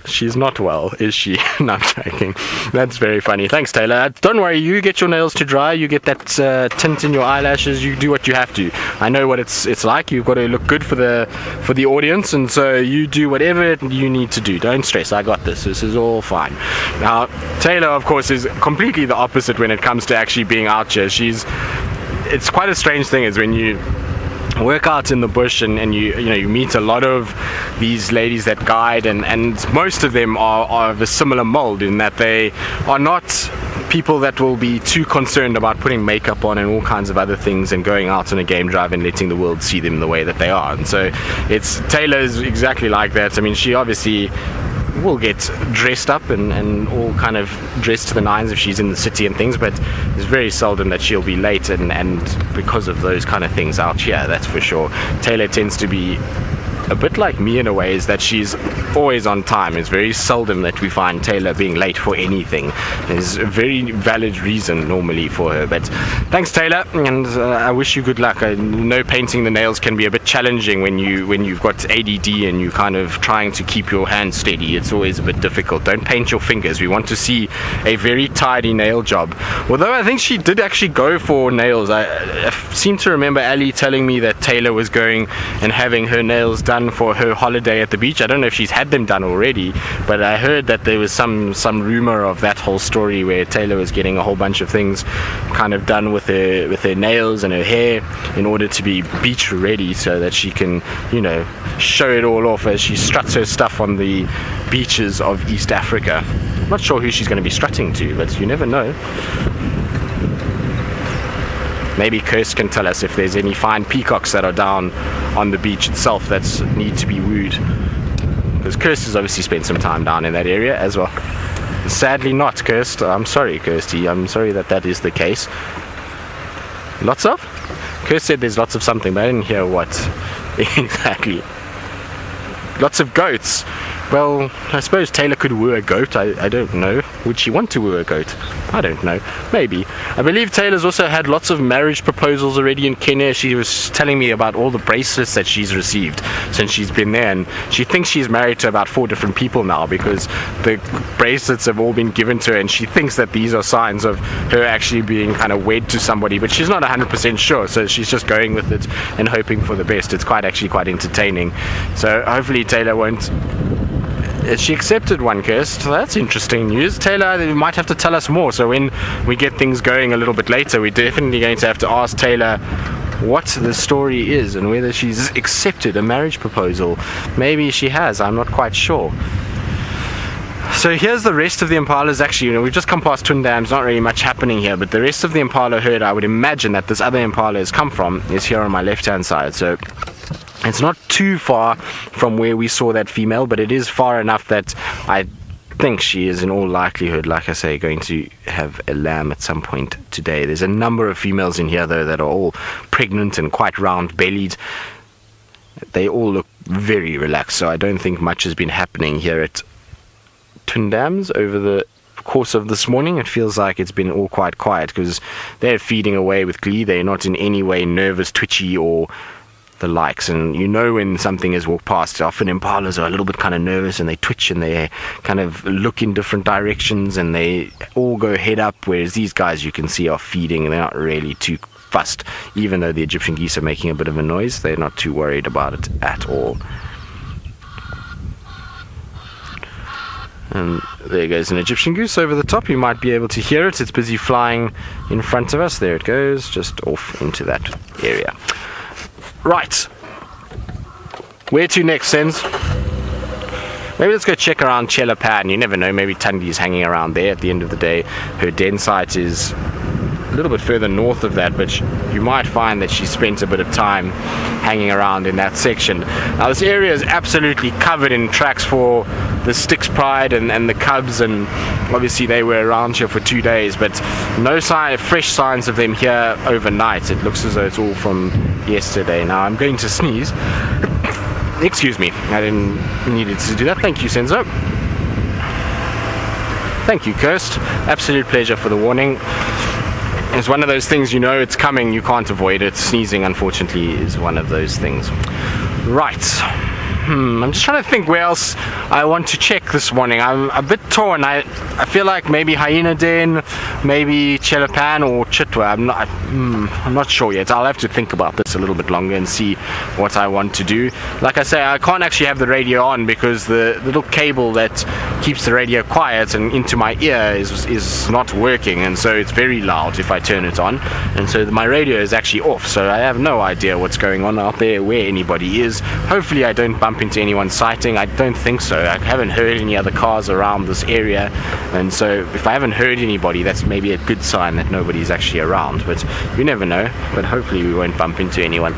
She's not well, is she? No, I'm joking. That's very funny. Thanks, Taylor. Don't worry, you get your nails to dry, you get that tint in your eyelashes, you do what you have to. I know what it's like. You've got to look good for the audience, and so you do whatever you need to do. Don't stress, I got this. This is all fine. Now, Taylor, of course, is completely the opposite when it comes to actually being out here. It's quite a strange thing is when you work out in the bush and you meet a lot of these ladies that guide, and most of them are of a similar mold in that they are not people that will be too concerned about putting makeup on and all kinds of other things and going out on a game drive and letting the world see them the way that they are. And so Taylor's exactly like that. I mean, she obviously will get dressed up and all kind of dressed to the nines if she's in the city and things, but it's very seldom that she'll be late, and because of those kind of things out here, that's for sure. Taylor tends to be a bit like me in a way, is that she's always on time. It's very seldom that we find Taylor being late for anything. There's a very valid reason normally for her, but thanks Taylor, and I wish you good luck. I know painting the nails can be a bit challenging when you've got ADD and you kind of trying to keep your hand steady. It's always a bit difficult. Don't paint your fingers. We want to see a very tidy nail job, although I think she did actually go for nails. I seem to remember Ali telling me that Taylor was going and having her nails done for her holiday at the beach. I don't know if she's had them done already, but I heard that there was some rumor of that whole story where Taylor was getting a whole bunch of things kind of done with her nails and her hair in order to be beach ready, so that she can, you know, show it all off as she struts her stuff on the beaches of East Africa. I'm not sure who she's going to be strutting to, but you never know. Maybe Kirst can tell us if there's any fine peacocks that are down on the beach itself that need to be wooed, because Kirst has obviously spent some time down in that area as well. Sadly not, Kirst. I'm sorry, Kirsty. I'm sorry that is the case. Lots of? Kirst said there's lots of something, but I didn't hear what exactly. Lots of goats. Well, I suppose Taylor could woo a goat. I don't know. Would she want to woo a goat? I don't know. Maybe. I believe Taylor's also had lots of marriage proposals already in Kenya. She was telling me about all the bracelets that she's received since she's been there, and she thinks she's married to about 4 different people now because the bracelets have all been given to her, and she thinks that these are signs of her actually being kind of wed to somebody, but she's not 100% sure, so she's just going with it and hoping for the best. It's quite entertaining. So hopefully Taylor won't. She accepted one, Kirst. That's interesting news. Taylor might have to tell us more, so when we get things going a little bit later, we're definitely going to have to ask Taylor what the story is and whether she's accepted a marriage proposal. Maybe she has, I'm not quite sure. So here's the rest of the Impalas. Actually, you know, we've just come past Twin Dams, not really much happening here, but the rest of the Impala herd I would imagine that this other Impala has come from is here on my left hand side. So it's not too far from where we saw that female, but it is far enough that I think she is in all likelihood, like I say, going to have a lamb at some point today. There's a number of females in here though that are all pregnant and quite round bellied. They all look very relaxed, so I don't think much has been happening here at Twin Dams over the course of this morning. It feels like it's been all quite quiet because they're feeding away with glee. They're not in any way nervous, twitchy, or the likes, and you know when something has walked past. Often Impalas are a little bit kind of nervous and they twitch and they kind of look in different directions and they all go head up, whereas these guys you can see are feeding and they're not really too fussed. Even though the Egyptian geese are making a bit of a noise, they're not too worried about it at all. And there goes an Egyptian goose over the top. You might be able to hear it. It's busy flying in front of us. There it goes, just off into that area. Right, where to next, Sens? Maybe let's go check around Chelapan. You never know, maybe Tundi's hanging around there. At the end of the day, her den site is a little bit further north of that, but you might find that she spent a bit of time hanging around in that section. Now this area is absolutely covered in tracks for the Styx Pride and the cubs, and obviously they were around here for 2 days, but no fresh signs of them here overnight. It looks as though it's all from yesterday. Now I'm going to sneeze. Excuse me, I didn't need it to do that. Thank you, Senzo. Thank you, Kirst. Absolute pleasure for the warning. It's one of those things, you know it's coming, you can't avoid it. Sneezing, unfortunately, is one of those things. Right. I'm just trying to think where else I want to check this morning. I'm a bit torn. I feel like maybe Hyena Den, maybe Chelapan or Chitwa. I'm not sure yet. I'll have to think about this a little bit longer and see what I want to do. Like I say, I can't actually have the radio on because the little cable that keeps the radio quiet and into my ear is not working, and so it's very loud if I turn it on, and so my radio is actually off, so I have no idea what's going on out there, where anybody is. Hopefully I don't bump into anyone's sighting. I don't think so. I haven't heard any other cars around this area, and so if I haven't heard anybody, that's maybe a good sign that nobody's actually around, but you never know. But hopefully we won't bump into anyone.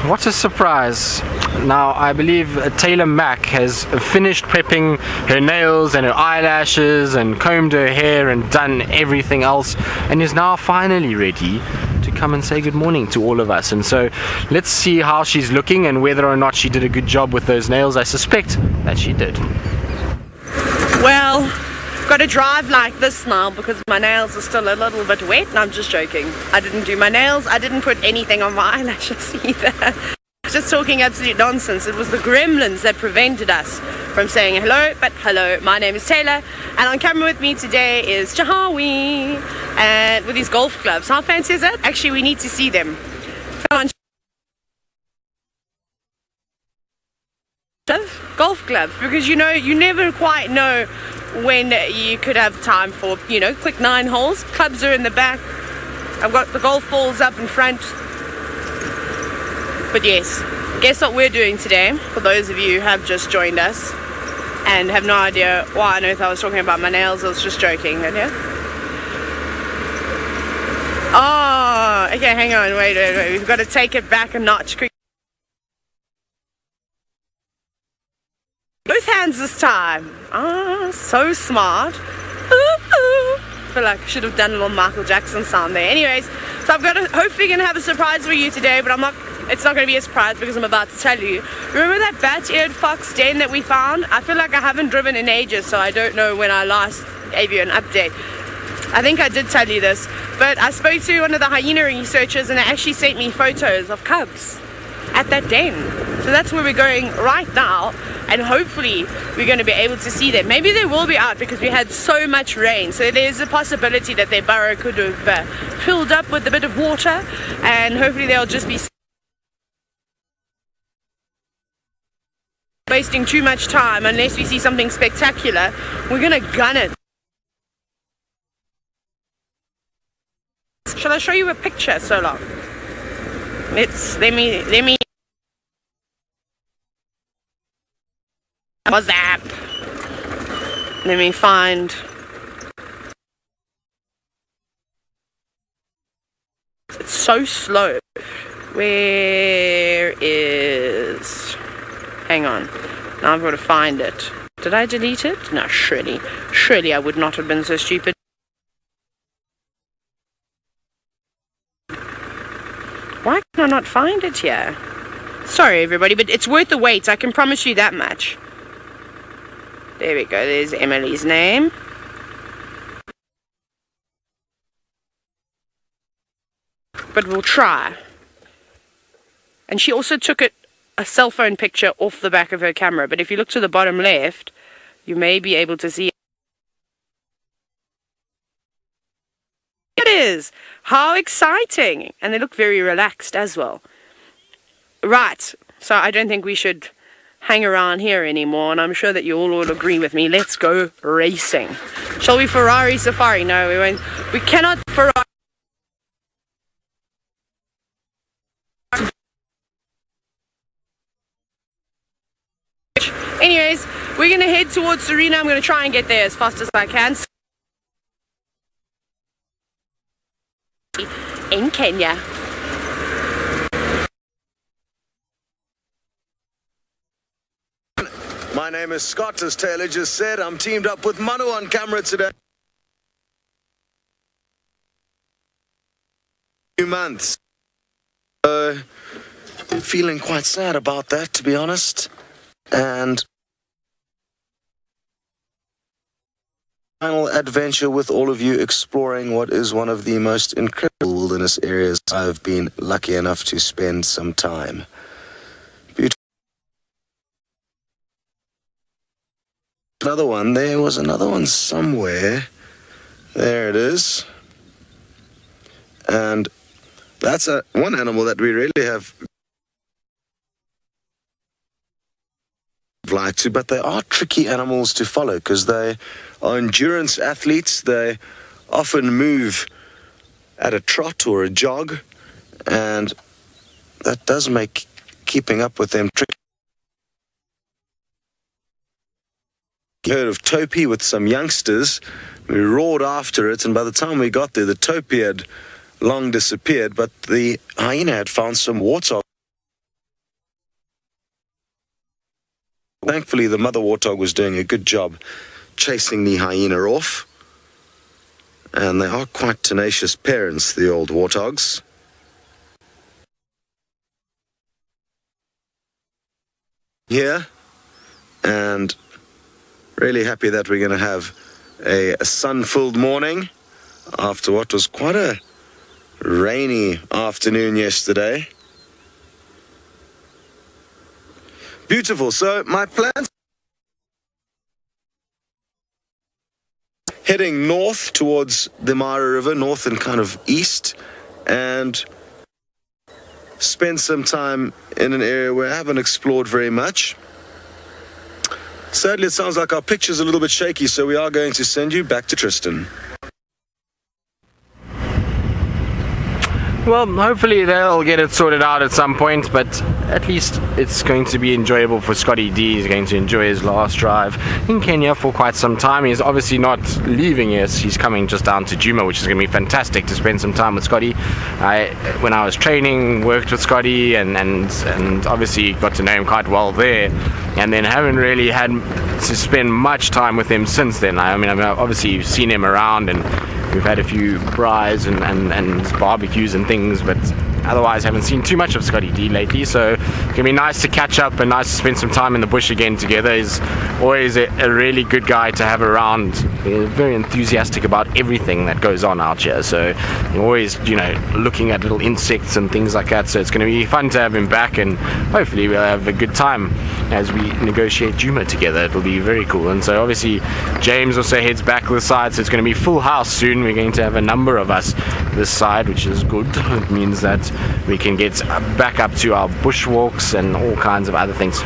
what a surprise. Now, I believe Taylor Mack has finished prepping her nails and her eyelashes and combed her hair and done everything else and is now finally ready to come and say good morning to all of us. And so let's see how she's looking and whether or not she did a good job with those nails. I suspect that she did. Well, got to drive like this now because my nails are still a little bit wet. And I'm just joking. I didn't do my nails. I didn't put anything on my eyelashes either. Just talking absolute nonsense. It was the gremlins that prevented us from saying hello. But hello, my name is Taylor, and on camera with me today is Jahawi, and with his golf clubs. How fancy is that? Actually, we need to see them. Golf clubs, because you know, you never quite know when you could have time for, you know, quick 9 holes. Clubs are in the back. I've got the golf balls up in front. But yes, guess what we're doing today, for those of you who have just joined us and have no idea why on earth I was talking about my nails. I was just joking, okay? Oh, okay, hang on, wait, we've got to take it back a notch. Both hands this time. Ah, so smart. I feel like I should have done a little Michael Jackson sound there. Anyways, so I've got hopefully going to have a surprise for you today, but it's not going to be a surprise because I'm about to tell you. Remember that bat-eared fox den that we found? I feel like I haven't driven in ages, so I don't know when I last gave you an update. I think I did tell you this, but I spoke to one of the hyena researchers and they actually sent me photos of cubs at that den. So that's where we're going right now, and hopefully we're going to be able to see them. Maybe they will be out because we had so much rain, so there's a possibility that their burrow could have filled up with a bit of water, and hopefully they'll just be wasting too much time. Unless we see something spectacular, we're gonna gun it. Shall I show you a picture so long? Let me WhatsApp. Let me find. It's so slow. Where is? Hang on. Now I've got to find it. Did I delete it? No, surely I would not have been so stupid. Why can I not find it here? Sorry everybody, but it's worth the wait, I can promise you that much. There we go, there's Emily's name. But we'll try. And she also took a cell phone picture off the back of her camera, but if you look to the bottom left, you may be able to see it is. How exciting! And they look very relaxed as well. Right, so I don't think we should hang around here anymore, and I'm sure that you all will agree with me. Let's go racing. Shall we Ferrari safari? No, we won't. We cannot Ferrari. Anyways, we're going to head towards Serena. I'm going to try and get there as fast as I can. In Kenya. My name is Scott, as Taylor just said. I'm teamed up with Manu on camera today. 2 months. Feeling quite sad about that, to be honest. And final adventure with all of you, exploring what is one of the most incredible wilderness areas I've been lucky enough to spend some time. Beautiful. Another one, there was another one somewhere. There it is. And that's one animal that we really have like to, but they are tricky animals to follow because they are endurance athletes. They often move at a trot or a jog, and that does make keeping up with them tricky. Heard of Topi with some youngsters. We roared after it, and by the time we got there, the Topi had long disappeared, but the hyena had found some Warthog. Thankfully, the mother warthog was doing a good job chasing the hyena off. And they are quite tenacious parents, the old warthogs. Here, and really happy that we're going to have a sun-filled morning after what was quite a rainy afternoon yesterday. Beautiful. So my plans heading north towards the Mara River, north and kind of east, and spend some time in an area where I haven't explored very much. Sadly, it sounds like our picture's a little bit shaky, so we are going to send you back to Tristan. Well, hopefully they'll get it sorted out at some point, but at least it's going to be enjoyable for Scotty D. He's going to enjoy his last drive in Kenya for quite some time. He's obviously not leaving us. He's coming just down to Djuma, which is going to be fantastic to spend some time with Scotty. When I was training, worked with Scotty and obviously got to know him quite well there, and then haven't really had to spend much time with him since then. I mean, I've obviously seen him around, and we've had a few braais and barbecues and things, but otherwise haven't seen too much of Scotty D lately. So it's gonna be nice to catch up and nice to spend some time in the bush again together. He's always a really good guy to have around. He's very enthusiastic about everything that goes on out here, so you're always, you know, looking at little insects and things like that. So it's going to be fun to have him back, and hopefully we'll have a good time as we negotiate Djuma together. It'll be very cool. And so obviously James also heads back to the side, so it's going to be full house soon. We're going to have a number of us this side, which is good. It means that we can get back up to our bushwalks and all kinds of other things.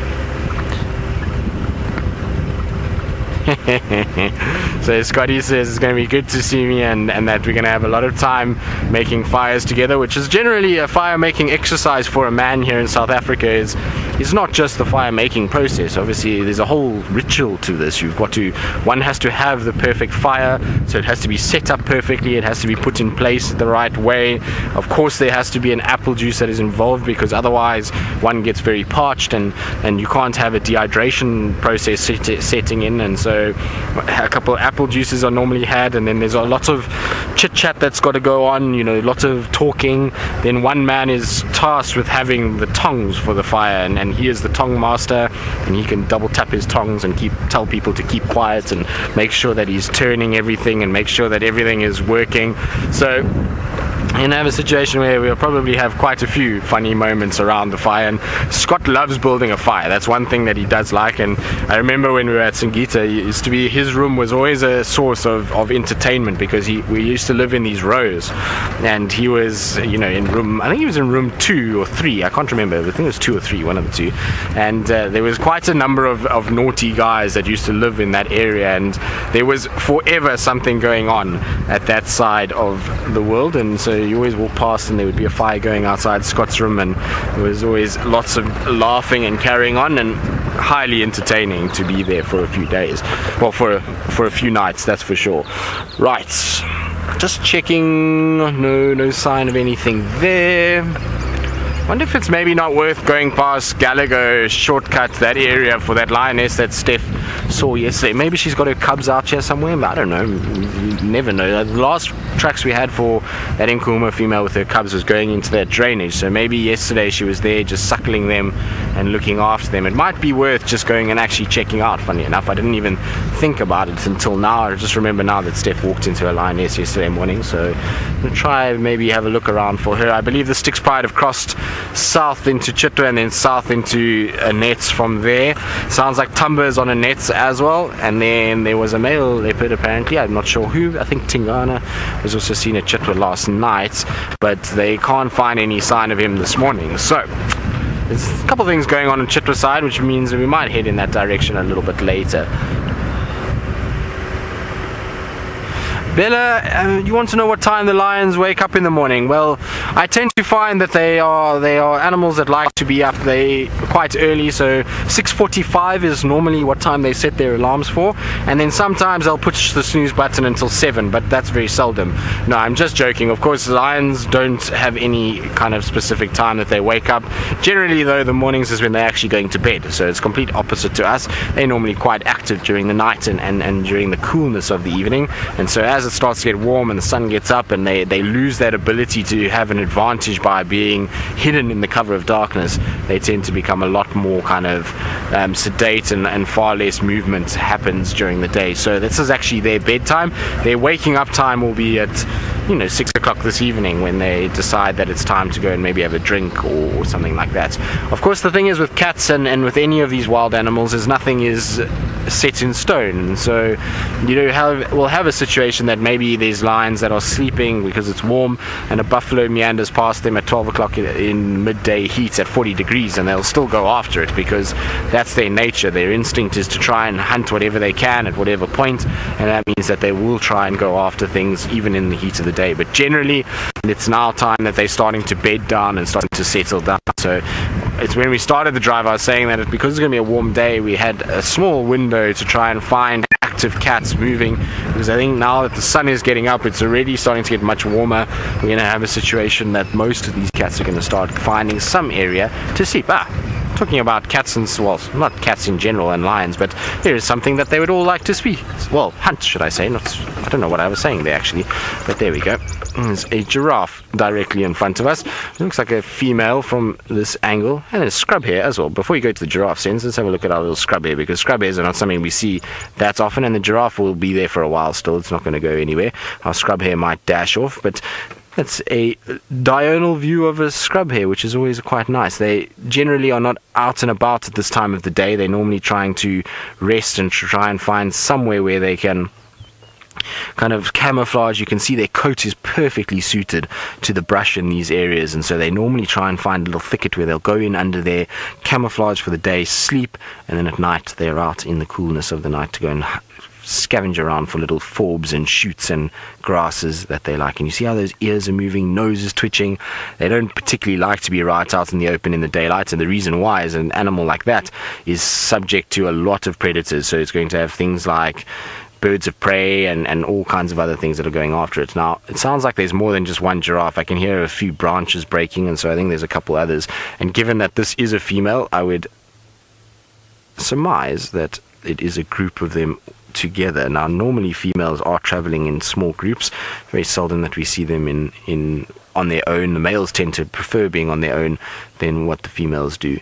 So Scotty says it's going to be good to see me, and that we're going to have a lot of time making fires together, which is generally a fire making exercise for a man here in South Africa. Is not just the fire making process. Obviously there's a whole ritual to this. One has to have the perfect fire, so it has to be set up perfectly, it has to be put in place the right way. Of course there has to be an apple juice that is involved, because otherwise one gets very parched, and you can't have a dehydration process setting in. And so a couple of apple juices are normally had, and then there's a lot of chit chat that's got to go on, you know, lots of talking. Then one man is tasked with having the tongs for the fire, and he is the tong master, and he can double tap his tongs and tell people to keep quiet and make sure that he's turning everything and make sure that everything is working. So and have a situation where we'll probably have quite a few funny moments around the fire. And Scott loves building a fire. That's one thing that he does like. And I remember when we were at Singita, his room was always a source of entertainment, because we used to live in these rows, and he was, you know, in room, I think he was in room 2 or 3, I can't remember, I think it was 2 or 3, one of the two. And there was quite a number of naughty guys that used to live in that area, and there was forever something going on at that side of the world. And so you always walk past and there would be a fire going outside Scott's room, and there was always lots of laughing and carrying on, and highly entertaining to be there for a few days, well, for a few nights, that's for sure. Right, just checking, no sign of anything there. Wonder if it's maybe not worth going past Gallagher shortcut, that area, for that lioness that Steph saw yesterday. Maybe she's got her cubs out here somewhere, but I don't know. You never know. The last tracks we had for that Nkuma female with her cubs was going into that drainage, so maybe yesterday she was there just suckling them and looking after them. It might be worth just going and actually checking out. Funny enough, I didn't even think about it until now. I just remember now that Steph walked into a lioness yesterday morning, so I'm going to try maybe have a look around for her. I believe the Styx Pride have crossed south into Chitwa and then south into a nets from there. Sounds like Tumba is on a nets as well. And then there was a male leopard apparently, I'm not sure who, I think Tingana was also seen at Chitwa last night, but they can't find any sign of him this morning. So there's a couple of things going on Chitwa side, which means we might head in that direction a little bit later. Bella, you want to know what time the lions wake up in the morning? Well, I tend to find that they are animals that like to be up quite early, so 6:45 is normally what time they set their alarms for, and then sometimes they'll push the snooze button until 7, but that's very seldom. No, I'm just joking. Of course, lions don't have any kind of specific time that they wake up. Generally, though, the mornings is when they're actually going to bed, so it's complete opposite to us. They're normally quite active during the night and during the coolness of the evening, and so as it starts to get warm and the sun gets up, and they lose that ability to have an advantage by being hidden in the cover of darkness, they tend to become a lot more kind of sedate, and far less movement happens during the day. So this is actually their bedtime. Their waking up time will be at 6 o'clock this evening, when they decide that it's time to go and maybe have a drink or something like that. Of course, the thing is with cats and with any of these wild animals is nothing is set in stone. So we'll have a situation that maybe there's lions that are sleeping because it's warm, and a buffalo meanders past them at 12 o'clock in midday heat at 40 degrees, and they'll still go after it because that's their nature. Their instinct is to try and hunt whatever they can at whatever point, and that means that they will try and go after things even in the heat of the day. But generally, it's now time that they're starting to bed down and starting to settle down. So it's when we started the drive, I was saying that because it's going to be a warm day, we had a small window to try and find active cats moving, because I think now that the sun is getting up, it's already starting to get much warmer. We're going to have a situation that most of these cats are going to start finding some area to sleep. Talking about cats and, well, not cats in general and lions, but here is something that they would all like to hunt, should I say. I don't know what I was saying there actually, but there we go. There's a giraffe directly in front of us. It looks like a female from this angle, and there's scrub hair as well. Before you go to the giraffe sense, let's have a look at our little scrub hair, because scrub hairs are not something we see that often, and the giraffe will be there for a while still. It's not going to go anywhere. Our scrub hair might dash off, but that's a diurnal view of a scrub hair, which is always quite nice. They generally are not out and about at this time of the day. They're normally trying to rest and try and find somewhere where they can kind of camouflage. You can see their coat is perfectly suited to the brush in these areas, and so they normally try and find a little thicket where they'll go in under their camouflage for the day, sleep, and then at night they're out in the coolness of the night to go and scavenge around for little forbs and shoots and grasses that they like. And you see how those ears are moving, nose is twitching. They don't particularly like to be right out in the open in the daylight, and the reason why is an animal like that is subject to a lot of predators. So it's going to have things like birds of prey and all kinds of other things that are going after it. Now, it sounds like there's more than just one giraffe. I can hear a few branches breaking, and so I think there's a couple others. And given that this is a female, I would surmise that it is a group of them together. Now, normally females are traveling in small groups. Very seldom that we see them on their own. The males tend to prefer being on their own than what the females do.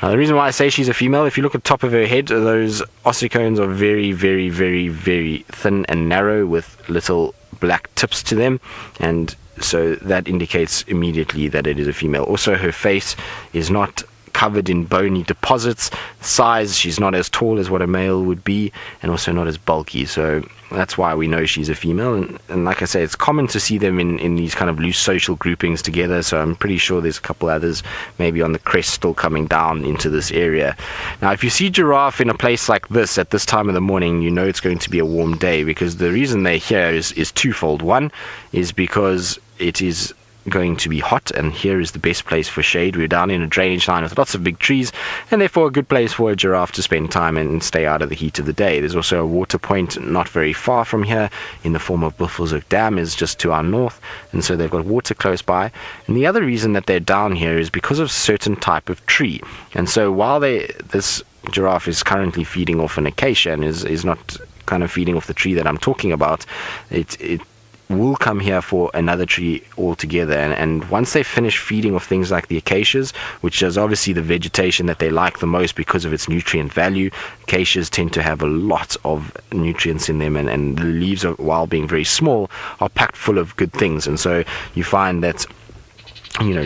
Now, the reason why I say she's a female, if you look at the top of her head, those ossicones are very, very, very, very thin and narrow with little black tips to them, and so that indicates immediately that it is a female. Also, her face is not covered in bony deposits. Size, she's not as tall as what a male would be, and also not as bulky, so that's why we know she's a female. And like I say, it's common to see them in these kind of loose social groupings together, so I'm pretty sure there's a couple others maybe on the crest still coming down into this area. Now, if you see giraffe in a place like this at this time of the morning, you know it's going to be a warm day, because the reason they're here is twofold. One is because it is going to be hot, and here is the best place for shade. We're down in a drainage line with lots of big trees, and therefore a good place for a giraffe to spend time and stay out of the heat of the day. There's also a water point not very far from here in the form of Buffelshoek Dam is just to our north, and so they've got water close by. And the other reason that they're down here is because of certain type of tree, and so while this giraffe is currently feeding off an acacia and is not kind of feeding off the tree that I'm talking about, it will come here for another tree altogether, and once they finish feeding off things like the acacias, which is obviously the vegetation that they like the most because of its nutrient value. Acacias tend to have a lot of nutrients in them, and the leaves, while being very small, are packed full of good things, and so you find that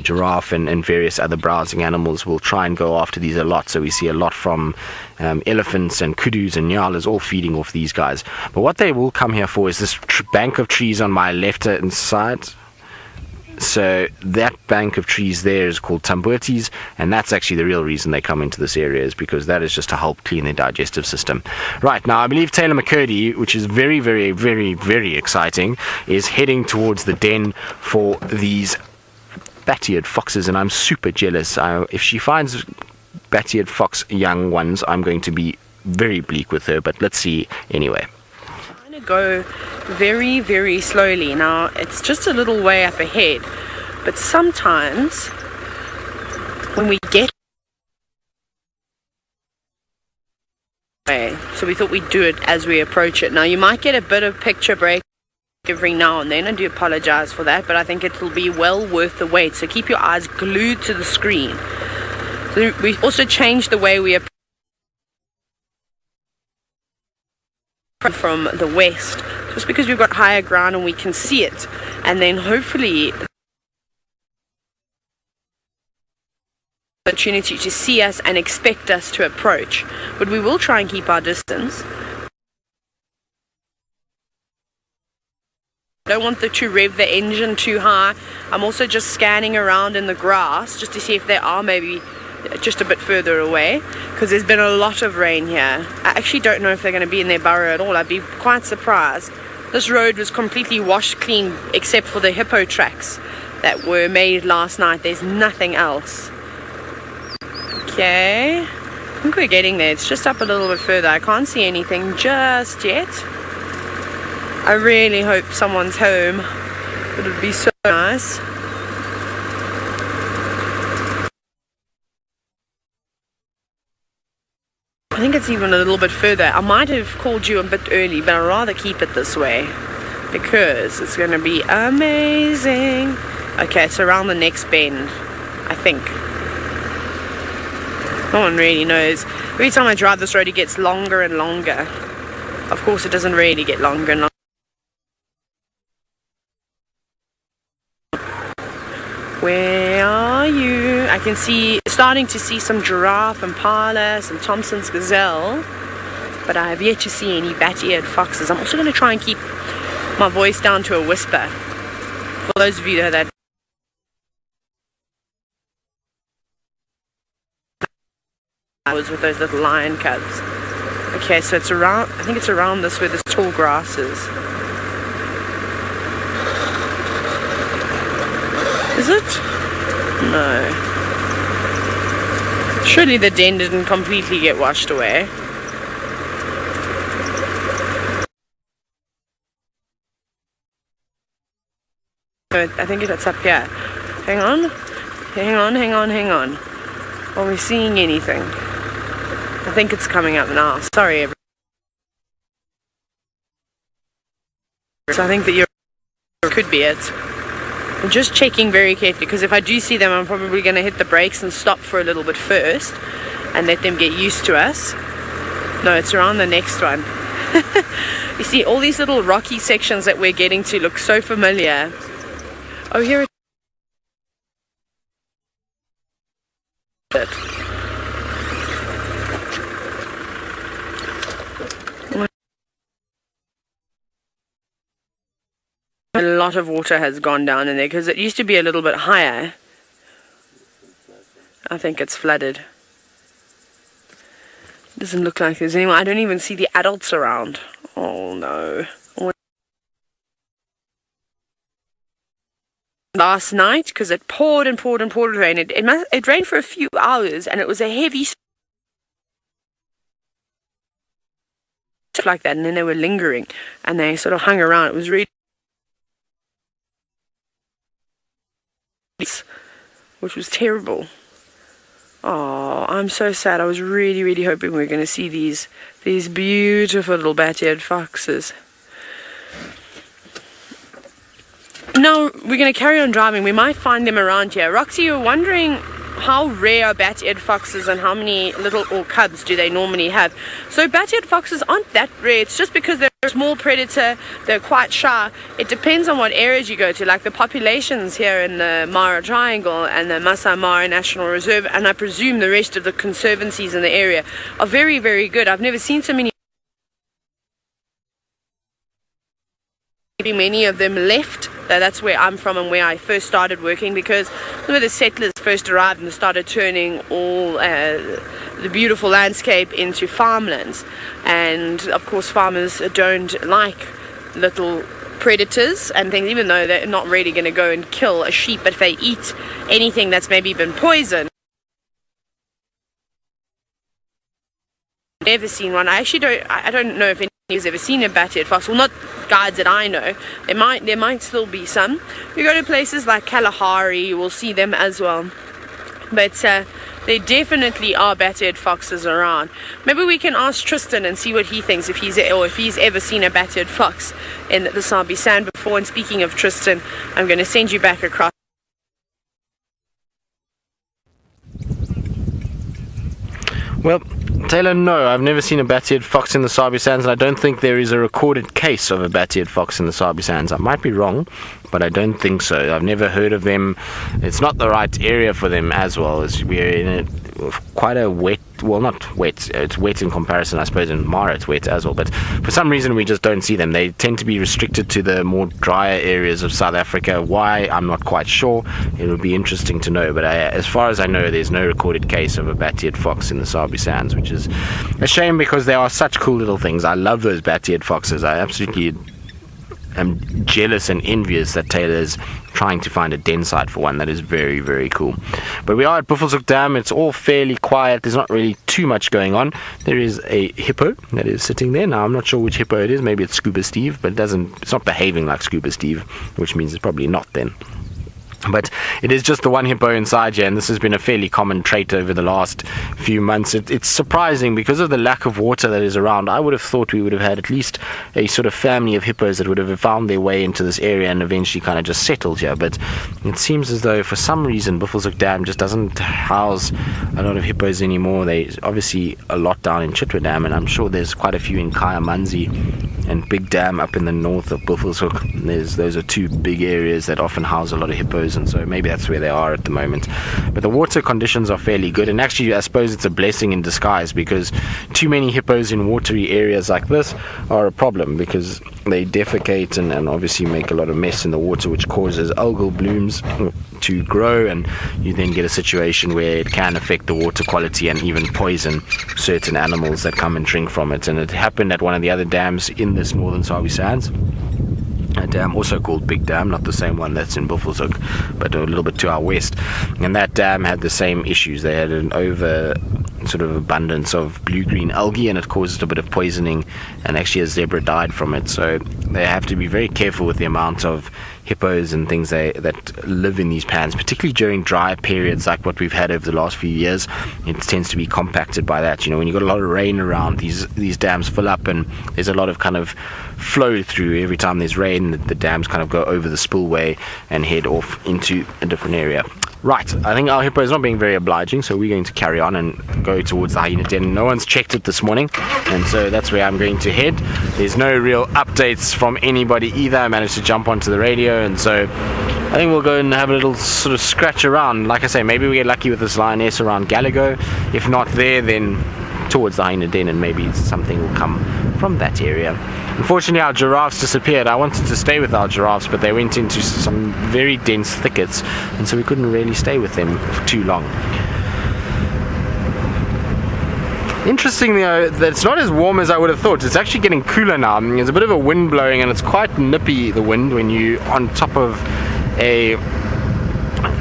giraffe and various other browsing animals will try and go after these a lot. So we see a lot from elephants and kudus and nyalas all feeding off these guys. But what they will come here for is this bank of trees on my left hand side. So that bank of trees there is called tambuertes, and that's actually the real reason they come into this area, is because that is just to help clean their digestive system. Right, now I believe Taylor McCurdy, which is very, very, very, very exciting, is heading towards the den for these bat-eared foxes, and I'm super jealous. If she finds bat-eared fox young ones, I'm going to be very bleak with her, but let's see anyway. I'm going to go very, very slowly. Now, it's just a little way up ahead, but sometimes when we get away, so we thought we'd do it as we approach it. Now, you might get a bit of picture break every now and then. I do apologize for that, but I think it will be well worth the wait, so keep your eyes glued to the screen. So we also changed the way we approach from the west, just because we've got higher ground and we can see it, and then hopefully opportunity to see us and expect us to approach, but we will try and keep our distance. I don't want to rev the engine too high. I'm also just scanning around in the grass just to see if there are maybe just a bit further away, because there's been a lot of rain here. I actually don't know if they're going to be in their burrow at all. I'd be quite surprised. This road was completely washed clean except for the hippo tracks that were made last night. There's nothing else. Okay, I think we're getting there. It's just up a little bit further. I can't see anything just yet. I really hope someone's home. It would be so nice. I think it's even a little bit further. I might have called you a bit early, but I'd rather keep it this way because it's going to be amazing. Okay, it's around the next bend, I think. No one really knows. Every time I drive this road, it gets longer and longer. Of course, it doesn't really get longer and longer. Where are you? I can see, starting to see some giraffe, Impala, some Thompson's gazelle, but I have yet to see any bat-eared foxes. I'm also going to try and keep my voice down to a whisper. For those of you that I was with those little lion cubs. Okay, so it's around, I think it's around this where this tall grass is. Is it? No. Surely the den didn't completely get washed away. I think it's up here. Hang on. Hang on, hang on, hang on. Are we seeing anything? I think it's coming up now. Sorry, everyone. So I think that you could be it. I'm just checking very carefully, because if I do see them, I'm probably going to hit the brakes and stop for a little bit first and let them get used to us. No, it's around the next one. You see, all these little rocky sections that we're getting to look so familiar. Oh, here it is. A lot of water has gone down in there because it used to be a little bit higher. I think it's flooded. Doesn't look like there's anyone. I don't even see the adults around. Oh no. Last night, because it poured and poured and poured rain. It rained for a few hours and it was a heavy like that, and then they were lingering and they sort of hung around. It was really, which was terrible. Oh, I'm so sad. I was really, really hoping we were going to see these beautiful little bat-eared foxes. Now we're going to carry on driving. We might find them around here. Roxy, you're wondering how rare are bat-eared foxes and how many little or cubs do they normally have? So bat-eared foxes aren't that rare. It's just because they're a small predator, they're quite shy. It depends on what areas you go to, like the populations here in the Mara Triangle and the Masai Mara National Reserve, and I presume the rest of the conservancies in the area are very, very good. I've never seen so many many of them left. That's where I'm from and where I first started working, because where the settlers first arrived and started turning all the beautiful landscape into farmlands. And of course farmers don't like little predators and things, even though they're not really going to go and kill a sheep, but if they eat anything that's maybe been poisoned. Never seen one. I don't know if anyone's ever seen a bat-eared fox. Well, not guides that I know. There might still be some. If you go to places like Kalahari, you will see them as well. But there definitely are bat-eared foxes around. Maybe we can ask Tristan and see what he thinks, if he's ever seen a bat-eared fox in the Sabi Sand before. And speaking of Tristan, I'm going to send you back across. Well, Taylor, no, I've never seen a bat-eared fox in the Sabi Sands, and I don't think there is a recorded case of a bat-eared fox in the Sabi Sands. I might be wrong, but I don't think so. I've never heard of them. It's not the right area for them as well. We're in quite a wet, well, not wet, it's wet in comparison, I suppose. In Mara it's wet as well, but for some reason we just don't see them. They tend to be restricted to the more drier areas of South Africa. Why, I'm not quite sure. It would be interesting to know, but as far as I know, there's no recorded case of a bat-eared fox in the Sabi Sands, which is a shame because they are such cool little things. I love those bat-eared foxes. I absolutely am jealous and envious that Taylor is trying to find a den site for one. That is very, very cool. But we are at Buffelshoek Dam. It's all fairly quiet. There's not really too much going on. There is a hippo that is sitting there. Now, I'm not sure which hippo it is. Maybe it's Scuba Steve, but it's not behaving like Scuba Steve, which means it's probably not then. But it is just the one hippo inside here, and this has been a fairly common trait over the last few months. It's surprising because of the lack of water that is around. I would have thought we would have had at least a sort of family of hippos that would have found their way into this area and eventually kind of just settled here. But it seems as though for some reason Buffelshoek Dam just doesn't house a lot of hippos anymore. There's obviously a lot down in Chitwa Dam, and I'm sure there's quite a few in Kyamanzi and Big Dam up in the north of Buffelshoek. Those are two big areas that often house a lot of hippos, and so maybe that's where they are at the moment. But the water conditions are fairly good, and actually I suppose it's a blessing in disguise, because too many hippos in watery areas like this are a problem, because they defecate and obviously make a lot of mess in the water, which causes algal blooms to grow, and you then get a situation where it can affect the water quality and even poison certain animals that come and drink from it. And it happened at one of the other dams in this northern Sabi Sands, a dam also called Big Dam, not the same one that's in Buffelshoek, but a little bit to our west. And that dam had the same issues. They had an over sort of abundance of blue-green algae, and it caused a bit of poisoning, and actually a zebra died from it. So they have to be very careful with the amount of hippos and things that live in these pans, particularly during dry periods like what we've had over the last few years. It tends to be compacted by that. You know, when you've got a lot of rain around, these dams fill up, and there's a lot of kind of flow through. Every time there's rain, the dams kind of go over the spillway and head off into a different area. Right, I think our hippo is not being very obliging, so we're going to carry on and go towards the hyena den. No one's checked it this morning, and so that's where I'm going to head. There's no real updates from anybody either. I managed to jump onto the radio, and so I think we'll go and have a little sort of scratch around. Like I say, maybe we get lucky with this lioness around Gallagher. If not there, then towards the hyena den, and maybe something will come from that area. Unfortunately, our giraffes disappeared. I wanted to stay with our giraffes, but they went into some very dense thickets, and so we couldn't really stay with them for too long. Interestingly, that it's not as warm as I would have thought. It's actually getting cooler now. There's a bit of a wind blowing, and it's quite nippy, the wind, when you're on top of a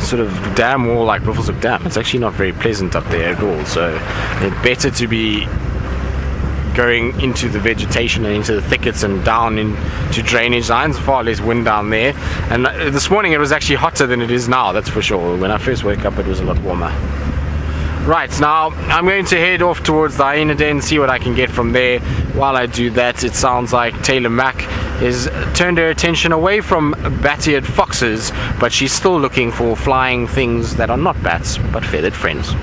sort of dam wall like Rufous-naped Dam. It's actually not very pleasant up there at all, so it's better to be going into the vegetation and into the thickets and down into drainage lines. Far less wind down there, and this morning it was actually hotter than it is now, that's for sure. When I first woke up it was a lot warmer. Right, now I'm going to head off towards the hyena den, see what I can get from there. While I do that, it sounds like Taylor Mack has turned her attention away from bat-eared foxes, but she's still looking for flying things that are not bats but feathered friends.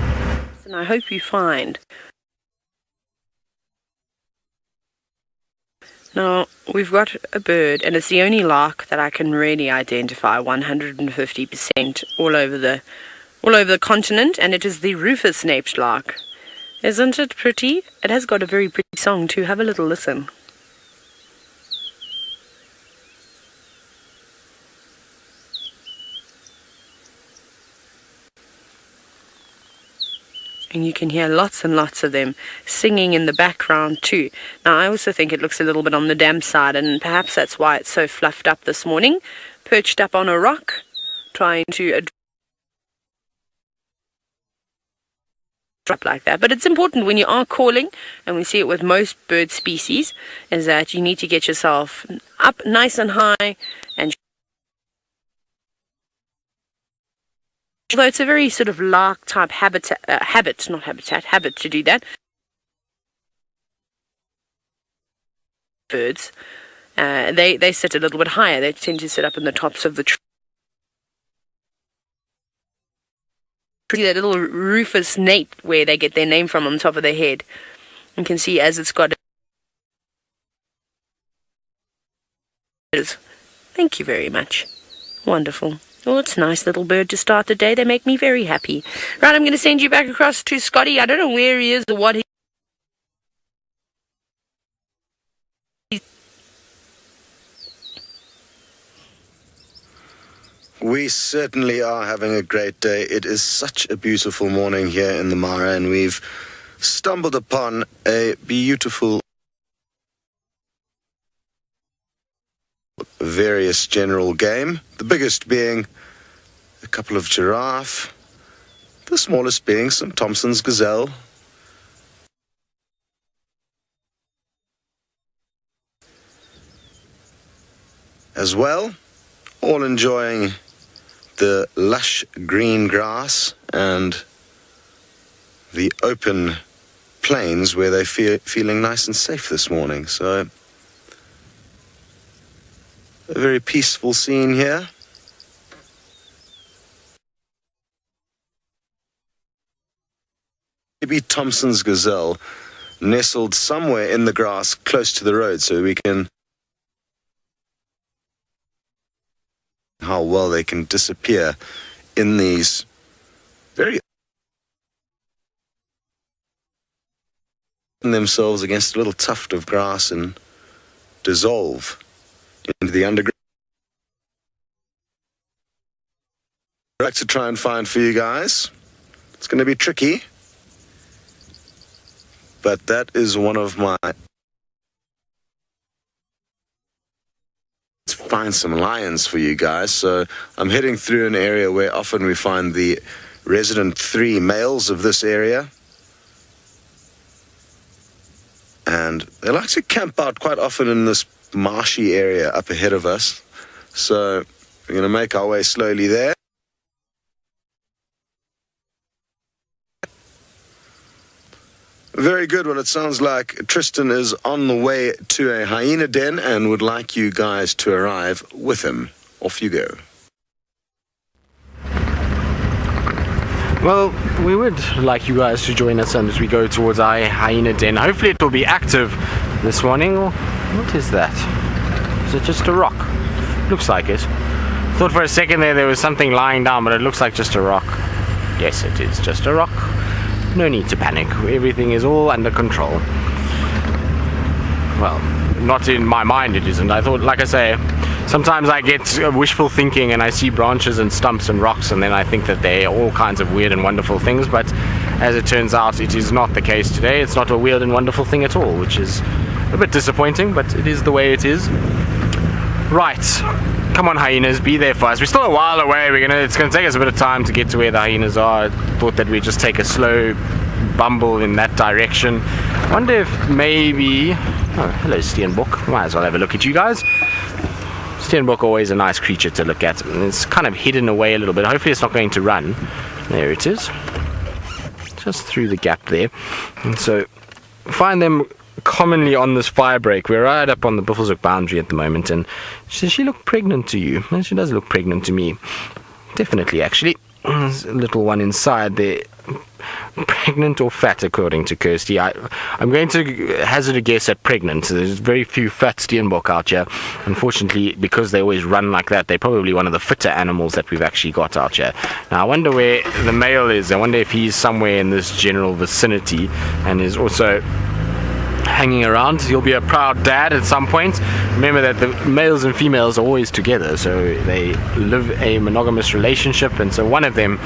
And I hope you find. Now, we've got a bird, and it's the only lark that I can really identify 150% all over the continent, and it is the Rufous-naped lark. Isn't it pretty? It has got a very pretty song too. Have a little listen. And you can hear lots and lots of them singing in the background too. Now, I also think it looks a little bit on the damp side, and perhaps that's why it's so fluffed up this morning, perched up on a rock, trying to drop like that. But it's important when you are calling, and we see it with most bird species, is that you need to get yourself up nice and high. And although it's a very sort of lark type habit to do that. Birds, they sit a little bit higher. They tend to sit up in the tops of the tree. See that little Rufous-naped where they get their name from on top of their head. You can see as it's got. Thank you very much. Wonderful. Oh, it's a nice little bird to start the day. They make me very happy. Right, I'm going to send you back across to Scotty. I don't know where he is or what he... We certainly are having a great day. It is such a beautiful morning here in the Mara, and we've stumbled upon a beautiful various general game, the biggest being a couple of giraffe, the smallest being some Thompson's gazelle, as well, all enjoying the lush green grass and the open plains where they're feeling nice and safe this morning. So a very peaceful scene here. Maybe Thompson's gazelle nestled somewhere in the grass close to the road, so we can how well they can disappear in these very themselves against a little tuft of grass and dissolve into the underground. I'd like to try and find for you guys. It's going to be tricky, but that is one of my... find some lions for you guys. So I'm heading through an area where often we find the resident 3 males of this area, and they like to camp out quite often in this marshy area up ahead of us. So we're going to make our way slowly there. Very good. Well, it sounds like Tristan is on the way to a hyena den and would like you guys to arrive with him. Off you go. Well, we would like you guys to join us as we go towards our hyena den. Hopefully it will be active this morning. What is that? Is it just a rock? Looks like it. Thought for a second there was something lying down, but it looks like just a rock. Yes, it is just a rock. No need to panic. Everything is all under control. Well, not in my mind it isn't. I thought, like I say, sometimes I get wishful thinking and I see branches and stumps and rocks, and then I think that they're all kinds of weird and wonderful things, but as it turns out, it is not the case today. It's not a weird and wonderful thing at all, which is a bit disappointing, but it is the way it is. Right. Come on, hyenas, be there for us. We're still a while away. It's gonna take us a bit of time to get to where the hyenas are. I thought that we'd just take a slow bumble in that direction. Wonder if maybe... Oh, hello, Steenbok. Might as well have a look at you guys. Steenbok, always a nice creature to look at. And it's kind of hidden away a little bit. Hopefully it's not going to run. There it is. Just through the gap there. And so, find them commonly on this fire break. We're right up on the Buffelshoek boundary at the moment, and does she look pregnant to you? Well, she does look pregnant to me. Definitely, actually. There's a little one inside there. Pregnant or fat, according to Kirsty. I'm going to hazard a guess at pregnant. There's very few fat Steenbok out here. Unfortunately, because they always run like that, they're probably one of the fitter animals that we've actually got out here. Now, I wonder where the male is. I wonder if he's somewhere in this general vicinity and is also hanging around. He'll be a proud dad at some point. Remember that the males and females are always together, so they live a monogamous relationship, and so one of them,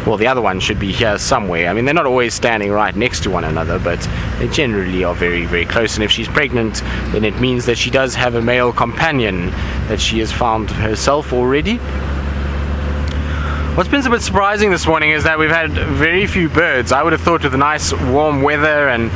well, the other one should be here somewhere. I mean, they're not always standing right next to one another, but they generally are very, very close. And if she's pregnant, then it means that she does have a male companion that she has found herself already. What's been a bit surprising this morning is that we've had very few birds. I would have thought with the nice warm weather and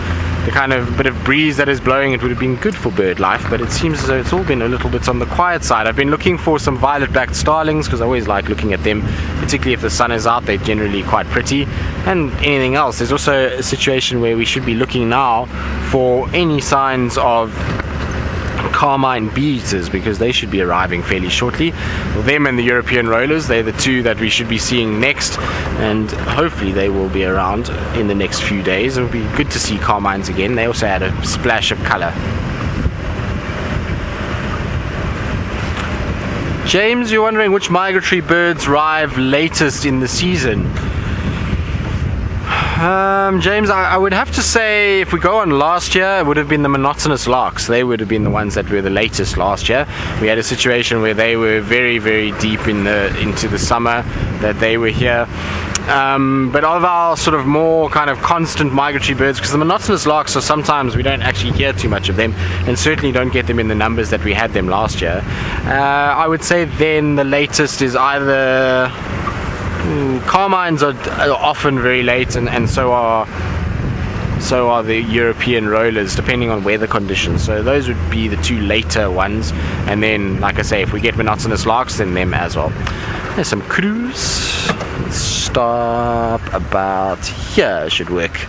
the kind of bit of breeze that is blowing, it would have been good for bird life, but it seems as though it's all been a little bit on the quiet side. I've been looking for some violet-backed starlings because I always like looking at them, particularly if the sun is out. They're generally quite pretty, and anything else. There's also a situation where we should be looking now for any signs of carmine bee-eaters, because they should be arriving fairly shortly. Well, them and the European rollers, they're the two that we should be seeing next, and hopefully they will be around in the next few days. It would be good to see carmines again. They also had a splash of color. James, you're wondering which migratory birds arrive latest in the season. James, I would have to say, if we go on last year, it would have been the monotonous larks. They would have been the ones that were the latest last year. We had a situation where they were very, very deep into the summer that they were here. But of our sort of more kind of constant migratory birds, because the monotonous larks are sometimes we don't actually hear too much of them, and certainly don't get them in the numbers that we had them last year. I would say then the latest is either carmines are often very late, and so are the European rollers, depending on weather conditions. So those would be the two later ones, and then, like I say, if we get monotonous larks, then them as well. There's some Kudus. Let's stop about here, should work.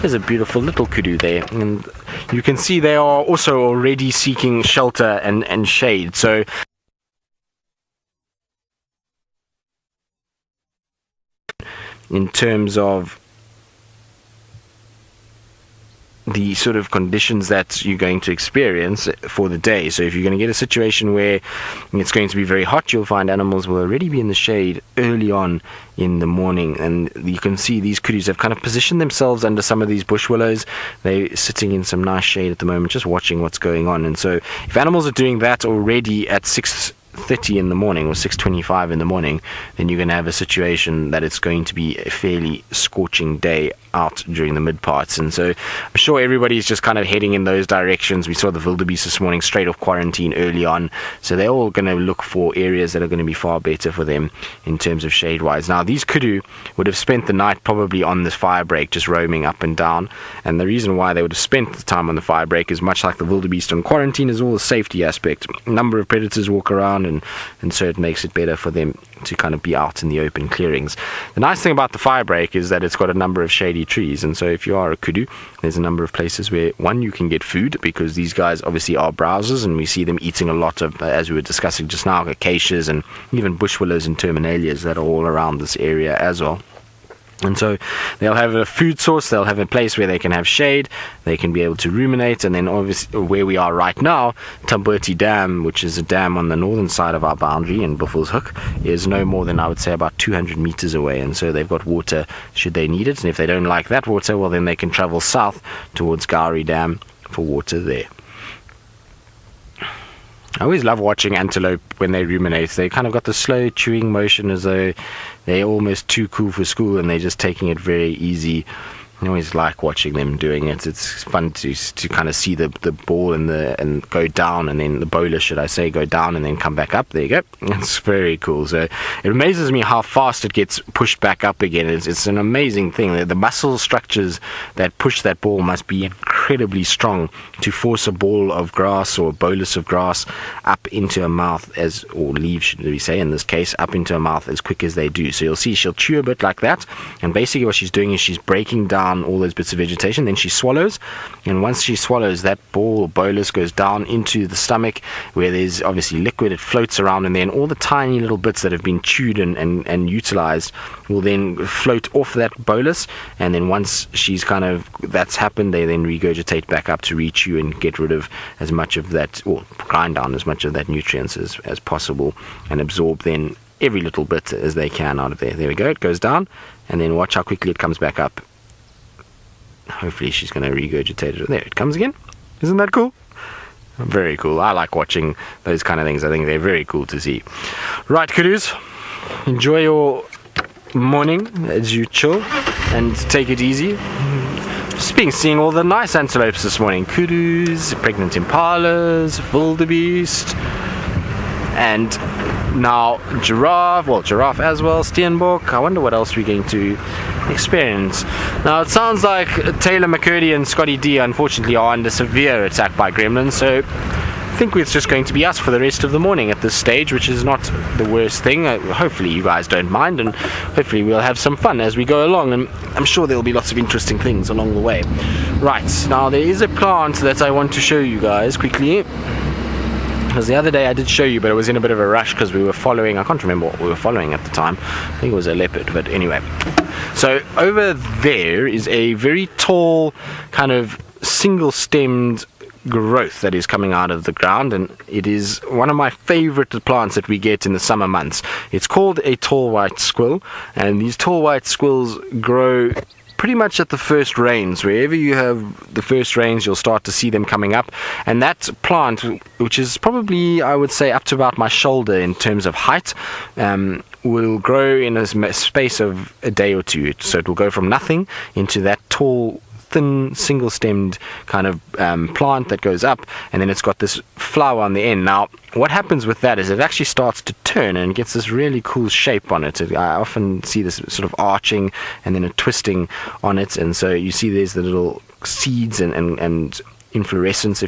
There's a beautiful little Kudu there, and you can see they are also already seeking shelter and shade. So in terms of the sort of conditions that you're going to experience for the day. So if you're going to get a situation where it's going to be very hot, you'll find animals will already be in the shade early on in the morning. And you can see these kudus have kind of positioned themselves under some of these bush willows. They're sitting in some nice shade at the moment, just watching what's going on. And so if animals are doing that already at 6:30 in the morning or 6:25 in the morning, then you're going to have a situation that it's going to be a fairly scorching day out during the mid parts. And so I'm sure everybody's just kind of heading in those directions. We saw the wildebeest this morning straight off quarantine early on, so they're all going to look for areas that are going to be far better for them in terms of shade wise. Now these kudu would have spent the night probably on this fire break, just roaming up and down, and the reason why they would have spent the time on the fire break is much like the wildebeest on quarantine, is all the safety aspect. A number of predators walk around, and so it makes it better for them to kind of be out in the open clearings. The nice thing about the fire break is that it's got a number of shady trees, and so if you are a kudu, there's a number of places where, one, you can get food, because these guys obviously are browsers, and we see them eating a lot of, as we were discussing just now, acacias and even bush willows and terminalias that are all around this area as well. And so they'll have a food source, they'll have a place where they can have shade, they can be able to ruminate, and then obviously where we are right now, Tamburti Dam, which is a dam on the northern side of our boundary in Buffelshoek, is no more than, I would say, about 200 meters away, and so they've got water should they need it, and if they don't like that water, well then they can travel south towards Gowrie Dam for water there. I always love watching antelope when they ruminate. They kind of got the slow chewing motion as though they're almost too cool for school and they're just taking it very easy. I always like watching them doing it. It's fun to kind of see the ball and go down, and then the bowler, should I say, go down and then come back up. There you go. It's very cool. So it amazes me how fast it gets pushed back up again. It's an amazing thing. The muscle structures that push that ball must be incredibly strong to force a ball of grass or a bolus of grass up into a mouth, or leaf, should we say, in this case, up into a mouth as quick as they do. So you'll see she'll chew a bit like that, and basically what she's doing is she's breaking down all those bits of vegetation, then she swallows, and once she swallows, that ball or bolus goes down into the stomach where there's obviously liquid. It floats around, and then all the tiny little bits that have been chewed and utilized will then float off that bolus, and then once she's kind of, that's happened, they then regurgitate back up to rechew and get rid of as much of that, or grind down as much of that nutrients as possible, and absorb then every little bit as they can out of there. There we go, it goes down, and then watch how quickly it comes back up. Hopefully she's going to regurgitate it. There it comes again. Isn't that cool? Very cool. I like watching those kind of things. I think they're very cool to see. Right, Kudus, enjoy your morning as you chill and take it easy. Seeing all the nice antelopes this morning. Kudus, pregnant impalas, wildebeest, and now giraffe as well, steenbok. I wonder what else we're going to experience. Now it sounds like Taylor McCurdy and Scotty D unfortunately are under severe attack by gremlins, so I think it's just going to be us for the rest of the morning at this stage, which is not the worst thing. Hopefully you guys don't mind, and hopefully we'll have some fun as we go along, and I'm sure there'll be lots of interesting things along the way. Right, now there is a plant that I want to show you guys quickly, because the other day I did show you, but it was in a bit of a rush because we were following, I can't remember what we were following at the time. I think it was a leopard, but anyway. So over there is a very tall kind of single-stemmed growth that is coming out of the ground, and it is one of my favorite plants that we get in the summer months. It's called a tall white squill, and these tall white squills grow pretty much at the first rains. Wherever you have the first rains, you'll start to see them coming up, and that plant, which is probably, I would say, up to about my shoulder in terms of height, will grow in a space of a day or two. So it will go from nothing into that tall, thin, single-stemmed kind of plant that goes up, and then it's got this flower on the end. Now, what happens with that is it actually starts to turn and gets this really cool shape on it. I often see this sort of arching and then a twisting on it, and so you see there's the little seeds and inflorescence,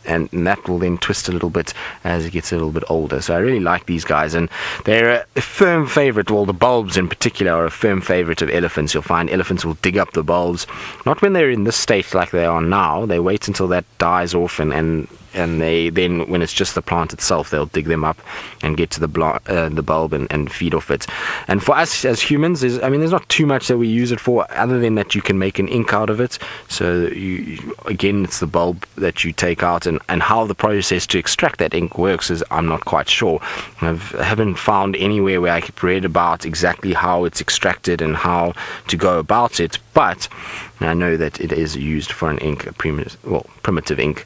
and that will then twist a little bit as it gets a little bit older. So I really like these guys, and they're a firm favorite. Well, the bulbs in particular are a firm favorite of elephants. You'll find elephants will dig up the bulbs, not when they're in this state like they are now. They wait until that dies off, and they then, when it's just the plant itself, they'll dig them up and get to the bulb and feed off it. And for us as humans, there's not too much that we use it for, other than that you can make an ink out of it. So again, it's the bulb that you take out, and how the process to extract that ink works is I'm not quite sure. I haven't found anywhere where I read about exactly how it's extracted and how to go about it, but I know that it is used for an ink, primitive ink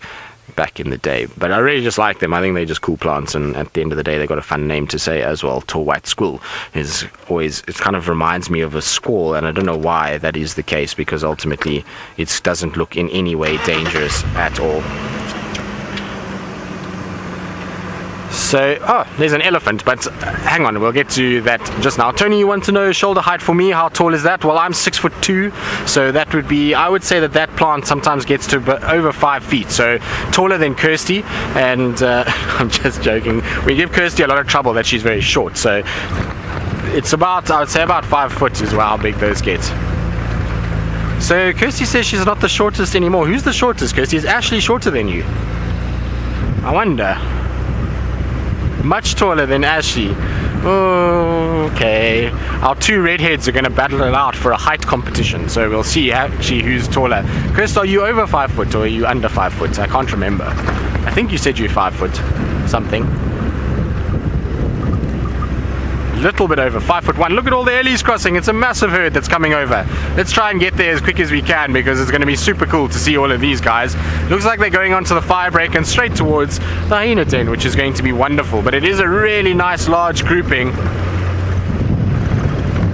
back in the day. But I really just like them. I think they're just cool plants, and at the end of the day, they've got a fun name to say as well. Tall white squill is always, it kind of reminds me of a squall, and I don't know why that is the case, because ultimately it doesn't look in any way dangerous at all. So, there's an elephant, but hang on, we'll get to that just now. Tony, you want to know shoulder height for me? How tall is that? Well, I'm 6'2", so that would be, I would say that plant sometimes gets to over 5 feet, so taller than Kirsty, and I'm just joking. We give Kirsty a lot of trouble that she's very short, so it's about, I would say about 5 foot is how big those get. So Kirsty says she's not the shortest anymore. Who's the shortest, Kirsty? Is Ashley shorter than you? I wonder. Much taller than Ashley. Okay. Our two redheads are going to battle it out for a height competition, so we'll see actually who's taller. Chris, are you over 5 foot or are you under 5 foot? I can't remember. I think you said you're 5 foot something. Little bit over 5'1". Look at all the Ellies crossing. It's a massive herd that's coming over. Let's try and get there as quick as we can, because it's going to be super cool to see all of these guys. Looks like they're going onto the fire break and straight towards the hyena den, which is going to be wonderful. But it is a really nice large grouping.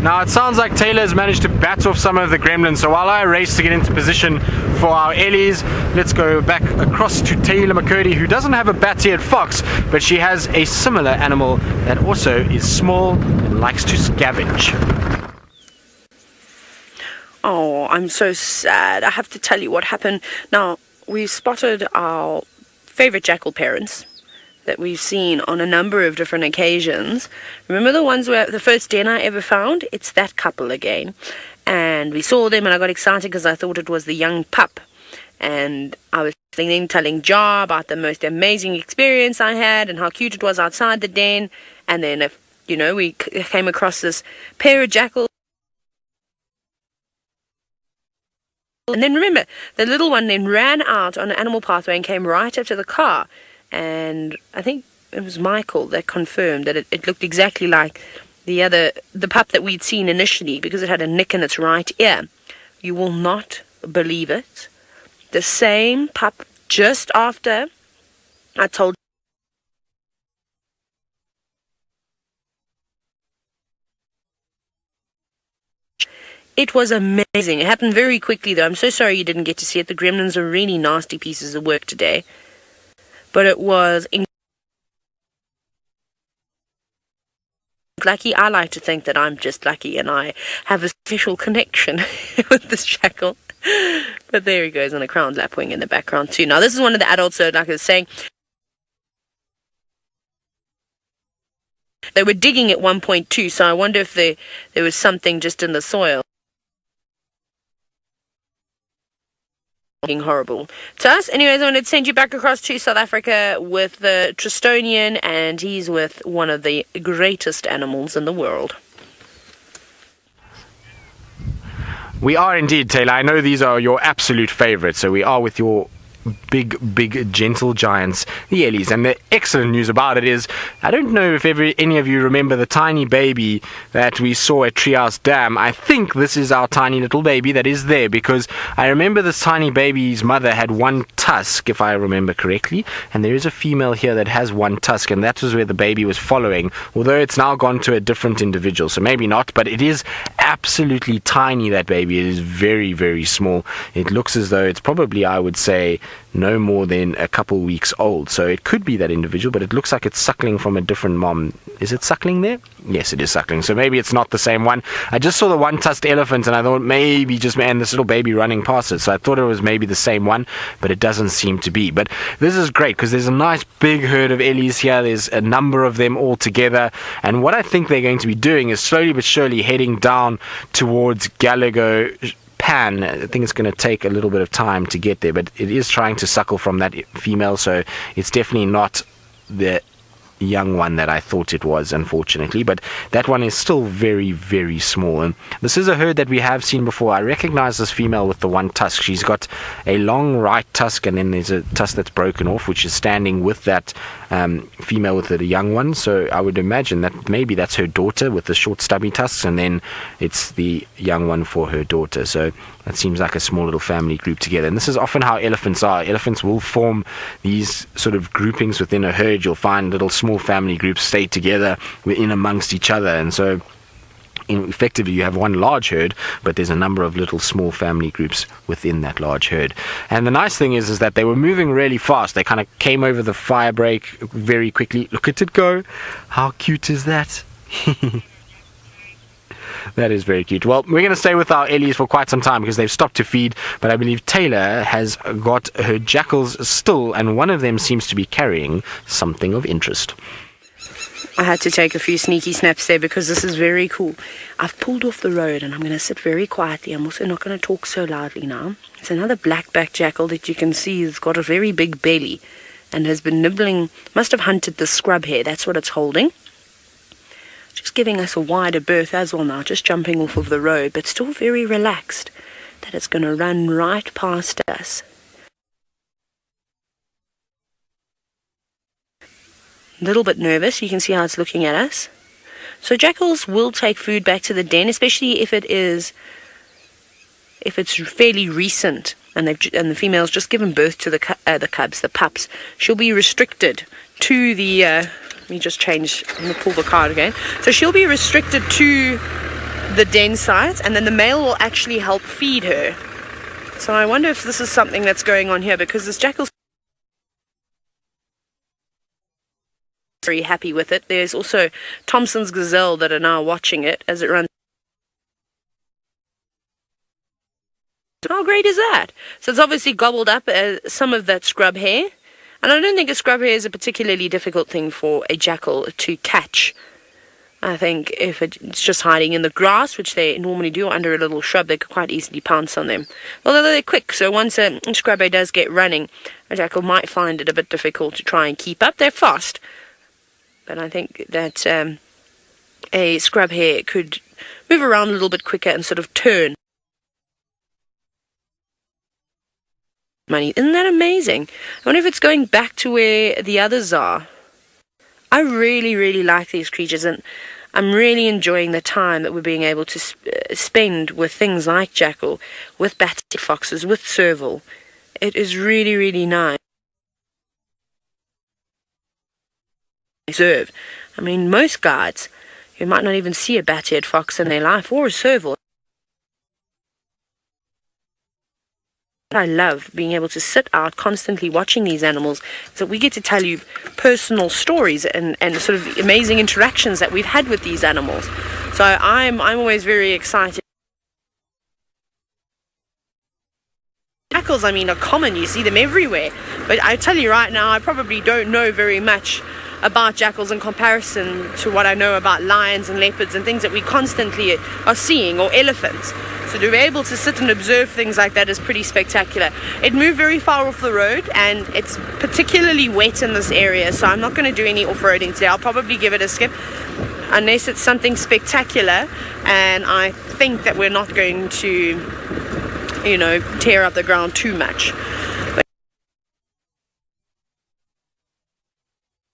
Now it sounds like Taylor has managed to bat off some of the gremlins, so while I race to get into position for our Ellies, let's go back across to Taylor McCurdy, who doesn't have a bat-eared fox, but she has a similar animal that also is small and likes to scavenge. Oh, I'm so sad. I have to tell you what happened. Now, we spotted our favorite jackal parents that we've seen on a number of different occasions. Remember the ones where the first den I ever found? It's that couple again. And we saw them and I got excited because I thought it was the young pup. And I was then telling Jar about the most amazing experience I had and how cute it was outside the den. And then, we came across this pair of jackals. And then remember, the little one then ran out on an animal pathway and came right up to the car. And I think it was Michael that confirmed that it looked exactly like the pup that we'd seen initially, because it had a nick in its right ear. You will not believe it. The same pup just after I told it was amazing. It happened very quickly though. I'm so sorry you didn't get to see it. The gremlins are really nasty pieces of work today. But it was lucky. I like to think that I'm just lucky and I have a special connection with this jackal. But there he goes on a crowned lapwing in the background too. Now this is one of the adults, so like I was saying, they were digging at 1.2, so I wonder if there was something just in the soil. Horrible to us. Anyways, I wanted to send you back across to South Africa with the Tristonian, and he's with one of the greatest animals in the world. We are indeed, Taylor. I know these are your absolute favorites, so we are with your big gentle giants, the Ellies. And the excellent news about it is, I don't know if any of you remember the tiny baby that we saw at Treehouse Dam. I think this is our tiny little baby that is there, because I remember this tiny baby's mother had one tusk, if I remember correctly, and there is a female here that has one tusk, and that was where the baby was following, although it's now gone to a different individual, so maybe not. But it is absolutely tiny, that baby. It is very, very small. It looks as though it's probably, I would say, no more than a couple weeks old, so it could be that individual, but it looks like it's suckling from a different mom. Is it suckling there? Yes, it is suckling, so maybe it's not the same one. I just saw the one-tusked elephant and I thought maybe just, man, this little baby running past it, so I thought it was maybe the same one, but it doesn't seem to be. But this is great because there's a nice big herd of Ellies here. There's a number of them all together, and what I think they're going to be doing is slowly but surely heading down towards Gallagher Pan. I think it's going to take a little bit of time to get there, but it is trying to suckle from that female, so it's definitely not the young one that I thought it was, unfortunately. But that one is still very, very small, and this is a herd that we have seen before. I recognize this female with the one tusk. She's got a long right tusk, and then there's a tusk that's broken off, which is standing with that female with the young one. So I would imagine that maybe that's her daughter with the short stubby tusks, and then it's the young one for her daughter. So that seems like a small little family group together, and this is often how elephants are. Elephants will form these sort of groupings within a herd. You'll find little small family groups stay together in amongst each other, and so effectively you have one large herd, but there's a number of little small family groups within that large herd. And the nice thing is that they were moving really fast. They kind of came over the fire break very quickly. Look at it go. How cute is that? That is very cute. Well, we're going to stay with our Ellies for quite some time because they've stopped to feed, but I believe Taylor has got her jackals still, and one of them seems to be carrying something of interest. I had to take a few sneaky snaps there because this is very cool. I've pulled off the road and I'm going to sit very quietly. I'm also not going to talk so loudly now. It's another black-backed jackal that you can see has got a very big belly and has been nibbling, must have hunted the scrub hare. That's what it's holding. Just giving us a wider berth as well now, just jumping off of the road, but still very relaxed that it's going to run right past us. A little bit nervous. You can see how it's looking at us. So jackals will take food back to the den, especially if it's fairly recent and the female's just given birth to the cubs, the pups. She'll be restricted to the let me just change. I'm going to pull the card again. So she'll be restricted to the den site, and then the male will actually help feed her. So I wonder if this is something that's going on here, because this jackal's very happy with it. There's also Thompson's gazelle that are now watching it as it runs. How great is that? So it's obviously gobbled up some of that scrub hare. And I don't think a scrub hare is a particularly difficult thing for a jackal to catch. I think if it's just hiding in the grass, which they normally do, under a little shrub, they could quite easily pounce on them. Although they're quick, so once a scrub hare does get running, a jackal might find it a bit difficult to try and keep up. They're fast. But I think that a scrub hare could move around a little bit quicker and sort of turn. Money. Isn't that amazing? I wonder if it's going back to where the others are. I really, really like these creatures, and I'm really enjoying the time that we're being able to spend with things like jackal, with batty foxes, with serval. It is really, really nice. reserve. I mean, most guides, you might not even see a bat-eared fox in their life, or a serval. I love being able to sit out constantly watching these animals, so we get to tell you personal stories and sort of amazing interactions that we've had with these animals. So I'm always very excited. Jackals, I mean, are common. You see them everywhere. But I tell you right now, I probably don't know very much about jackals in comparison to what I know about lions and leopards and things that we constantly are seeing, or elephants. So to be able to sit and observe things like that is pretty spectacular. It moved very far off the road, and it's particularly wet in this area, so I'm not going to do any off-roading today. I'll probably give it a skip unless it's something spectacular, and I think that we're not going to, you know, tear up the ground too much.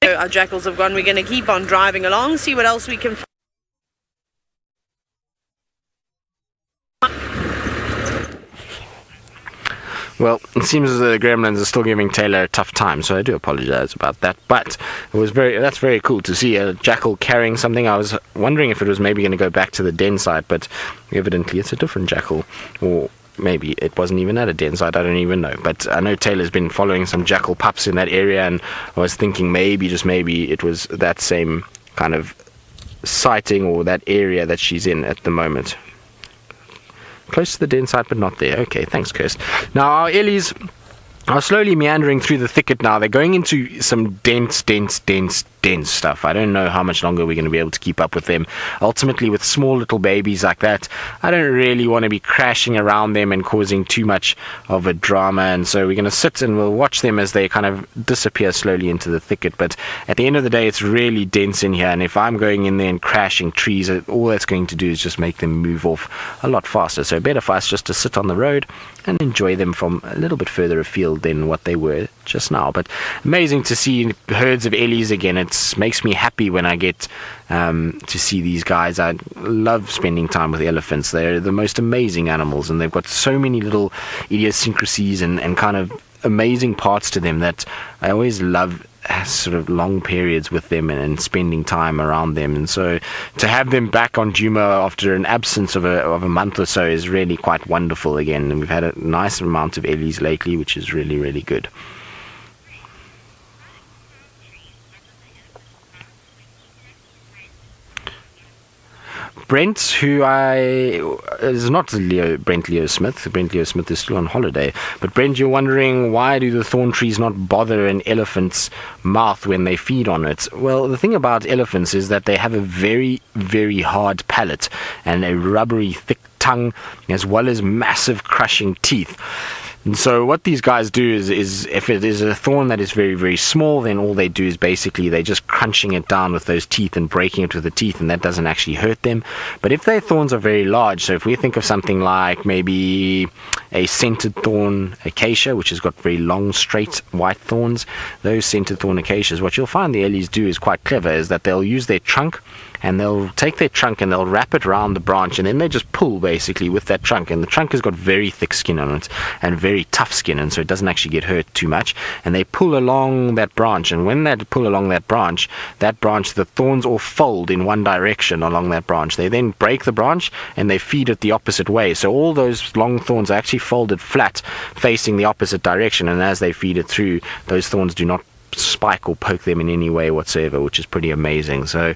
Our jackals have gone. We're going to keep on driving along, see what else we can find. Well, it seems as though the gremlins are still giving Taylor a tough time, so I do apologize about that. But that's very cool to see a jackal carrying something. I was wondering if it was maybe going to go back to the den site, but evidently it's a different jackal, or maybe it wasn't even at a den site, I don't even know. But I know Taylor's been following some jackal pups in that area, and I was thinking maybe, just maybe, it was that same kind of sighting or that area that she's in at the moment. Close to the den site, but not there. Okay, thanks, Kirst. Now, our Ellies are slowly meandering through the thicket now. They're going into some dense stuff. I don't know how much longer we're going to be able to keep up with them. Ultimately, with small little babies like that, I don't really want to be crashing around them and causing too much of a drama, and so we're going to sit and we'll watch them as they kind of disappear slowly into the thicket. But at the end of the day, it's really dense in here, and if I'm going in there and crashing trees, all that's going to do is just make them move off a lot faster. So better for us just to sit on the road and enjoy them from a little bit further afield than what they were just now. But amazing to see herds of Ellies again. It makes me happy when I get to see these guys. I love spending time with elephants. They're the most amazing animals, and they've got so many little idiosyncrasies and kind of amazing parts to them that I always love sort of long periods with them and spending time around them. And so to have them back on Djuma after an absence of a month or so is really quite wonderful again. And we've had a nice amount of Ellies lately, which is really, really good. Brent, who is not Brent Leo Smith. Brent Leo Smith is still on holiday. But Brent, you're wondering, why do the thorn trees not bother an elephant's mouth when they feed on it? Well, the thing about elephants is that they have a very, very hard palate and a rubbery, thick tongue, as well as massive crushing teeth. And so what these guys do is if it is a thorn that is very, very small, then all they do is basically they're just crunching it down with those teeth and breaking it with the teeth, and that doesn't actually hurt them. But if their thorns are very large, so if we think of something like maybe a scented thorn acacia, which has got very long, straight, white thorns, those scented thorn acacias, what you'll find the Ellies do is quite clever, is that they'll use their trunk, and they'll take their trunk and they'll wrap it around the branch, and then they just pull basically with that trunk, and the trunk has got very thick skin on it and very tough skin, and so it doesn't actually get hurt too much, and they pull along that branch, and when they pull along that branch, the thorns all fold in one direction along that branch. They then break the branch and they feed it the opposite way, so all those long thorns are actually folded flat facing the opposite direction, and as they feed it through, those thorns do not spike or poke them in any way whatsoever, which is pretty amazing. So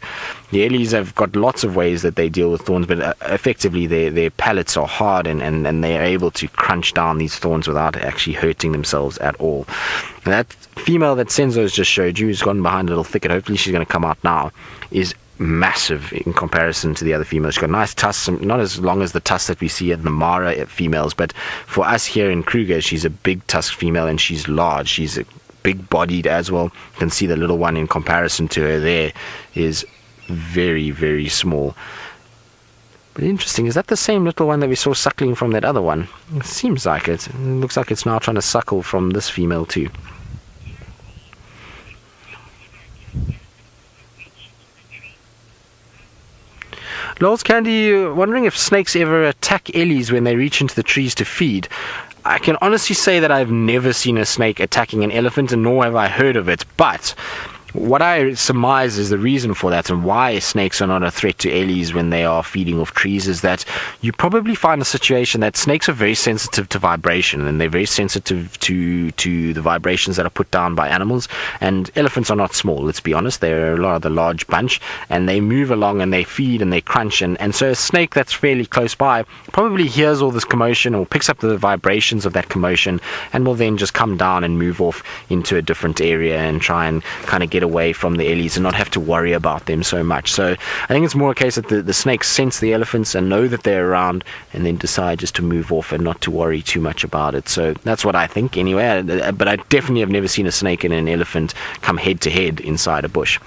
the Ellies have got lots of ways that they deal with thorns, but effectively their palates are hard, and they are able to crunch down these thorns without actually hurting themselves at all. And that female that Senzo's just showed you, who's gone behind a little thicket, hopefully she's going to come out now, is massive in comparison to the other females. She's got nice tusks, not as long as the tusks that we see at the Mara females, but for us here in Kruger, she's a big tusk female, and she's large. She's a big-bodied as well. You can see the little one in comparison to her there is very, very small. But interesting, is that the same little one that we saw suckling from that other one? It seems like it. It looks like it's now trying to suckle from this female too. Lol's Candy, wondering if snakes ever attack Ellies when they reach into the trees to feed. I can honestly say that I've never seen a snake attacking an elephant, and nor have I heard of it, but what I surmise is the reason for that, and why snakes are not a threat to ellies when they are feeding off trees, is that you probably find a situation that snakes are very sensitive to vibration, and they're very sensitive to the vibrations that are put down by animals. And elephants are not small, let's be honest. They're a rather large bunch, and they move along and they feed and they crunch, and so a snake that's fairly close by probably hears all this commotion or picks up the vibrations of that commotion, and will then just come down and move off into a different area and try and kind of get away from the ellies and not have to worry about them so much. So I think it's more a case that the snakes sense the elephants and know that they're around, and then decide just to move off and not to worry too much about it. So that's what I think anyway, but I definitely have never seen a snake and an elephant come head to head inside a bush.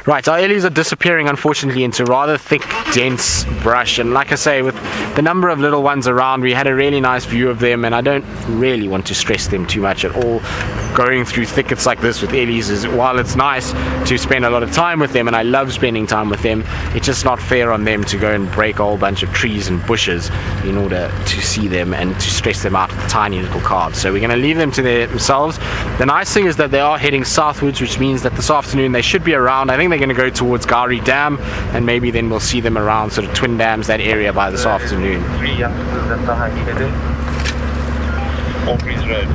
Right, our ellies are disappearing unfortunately into rather thick, dense brush, and like I say, with the number of little ones around, we had a really nice view of them, and I don't really want to stress them too much at all. Going through thickets like this with ellies is, while it's nice to spend a lot of time with them, and I love spending time with them, it's just not fair on them to go and break a whole bunch of trees and bushes in order to see them and to stress them out with tiny little calves. So we're going to leave them to themselves. The nice thing is that they are heading southwards, which means that this afternoon they should be around. I think they're going to go towards Gari Dam, and maybe then we'll see them around sort of Twin Dams, that area, by this afternoon. 3 youngsters at the Hyena Aubrey's Road,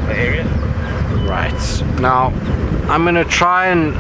the area. Right, now I'm going to try and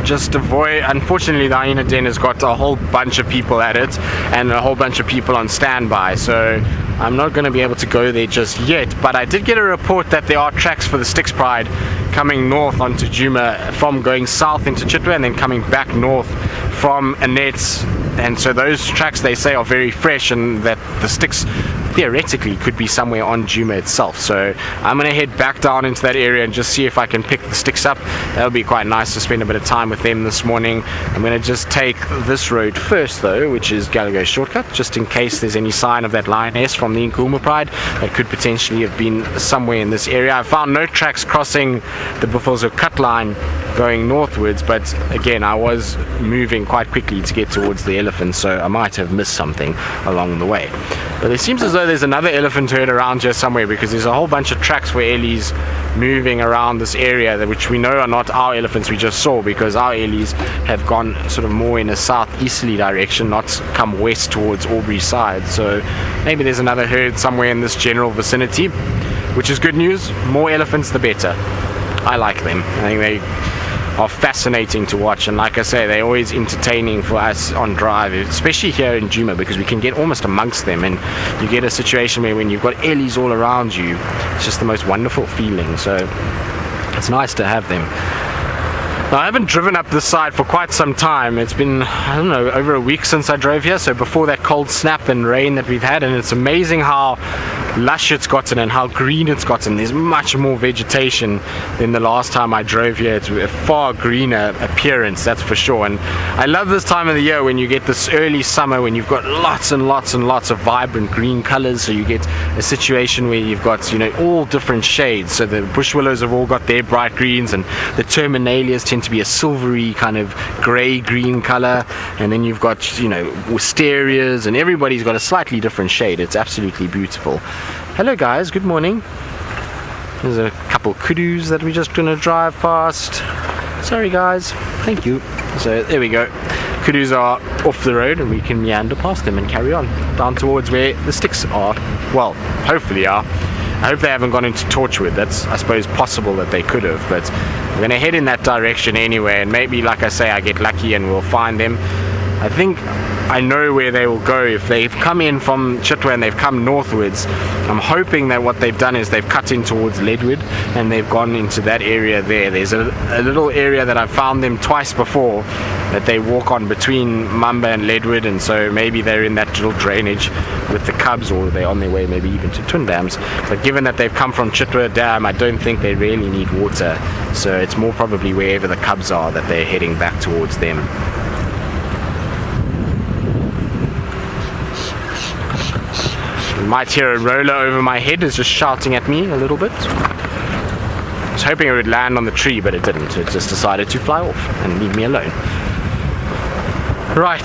just avoid, unfortunately the hyena den has got a whole bunch of people at it and a whole bunch of people on standby, so I'm not going to be able to go there just yet. But I did get a report that there are tracks for the Styx Pride coming north onto Djuma, from going south into Chitwa and then coming back north from Annette's, and so those tracks, they say, are very fresh, and that the Styx theoretically could be somewhere on Djuma itself. So I'm going to head back down into that area and just see if I can pick the Styx up. That would be quite nice to spend a bit of time with them this morning. I'm going to just take this road first though, which is Gallagher Shortcut, just in case there's any sign of that lioness from the Angama Pride that could potentially have been somewhere in this area. I found no tracks crossing the Buffalo's cut line going northwards, but again I was moving quite quickly to get towards the elephant, so I might have missed something along the way. But it seems as though there's another elephant herd around here somewhere, because there's a whole bunch of tracks for ellies moving around this area, which we know are not our elephants we just saw, because our ellies have gone sort of more in a southeasterly direction, not come west towards Aubrey's side. So maybe there's another herd somewhere in this general vicinity, which is good news. More elephants the better. I like them. I think they are fascinating to watch, and like I say, they're always entertaining for us on drive, especially here in Djuma, because we can get almost amongst them, and you get a situation where when you've got ellies all around you, it's just the most wonderful feeling. So it's nice to have them. Now, I haven't driven up this side for quite some time. It's been, I don't know, over a week since I drove here, so before that cold snap and rain that we've had, and it's amazing how lush it's gotten and how green it's gotten. There's much more vegetation than the last time I drove here. It's a far greener appearance, that's for sure. And I love this time of the year when you get this early summer, when you've got lots and lots and lots of vibrant green colors. So you get a situation where you've got, you know, all different shades. So the bush willows have all got their bright greens, and the terminalias tend to be a silvery kind of grey green color, and then you've got, you know, wisterias, and everybody's got a slightly different shade. It's absolutely beautiful. Hello guys, good morning. There's a couple Kudus that we're just gonna drive past. Sorry guys, thank you. So there we go. Kudus are off the road, and we can meander past them and carry on down towards where the Styx are. Well, hopefully are. I hope they haven't gone into Torchwood. That's, I suppose, possible that they could have, but we're going to head in that direction anyway, and maybe, like I say, I get lucky and we'll find them. I think I know where they will go. If they've come in from Chitwa and they've come northwards, I'm hoping that what they've done is they've cut in towards Ledwood and they've gone into that area there. There's a little area that I've found them twice before that they walk on between Mamba and Ledwood, and so maybe they're in that little drainage with the cubs, or they're on their way maybe even to Twin Dams. But given that they've come from Chitwa Dam, I don't think they really need water, so it's more probably wherever the cubs are that they're heading back towards them. You might hear a roller over my head is just shouting at me a little bit. I was hoping it would land on the tree, but it didn't. It just decided to fly off and leave me alone. Right,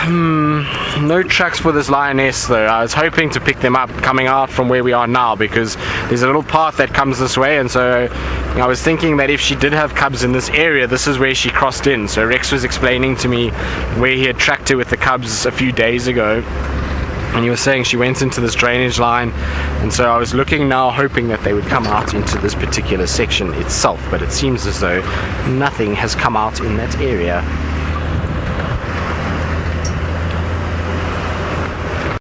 no tracks for this lioness though. I was hoping to pick them up coming out from where we are now, because there's a little path that comes this way, and so I was thinking that if she did have cubs in this area, this is where she crossed in. So Rex was explaining to me where he had tracked her with the cubs a few days ago, and he was saying she went into this drainage line, and so I was looking now hoping that they would come out into this particular section itself, but it seems as though nothing has come out in that area.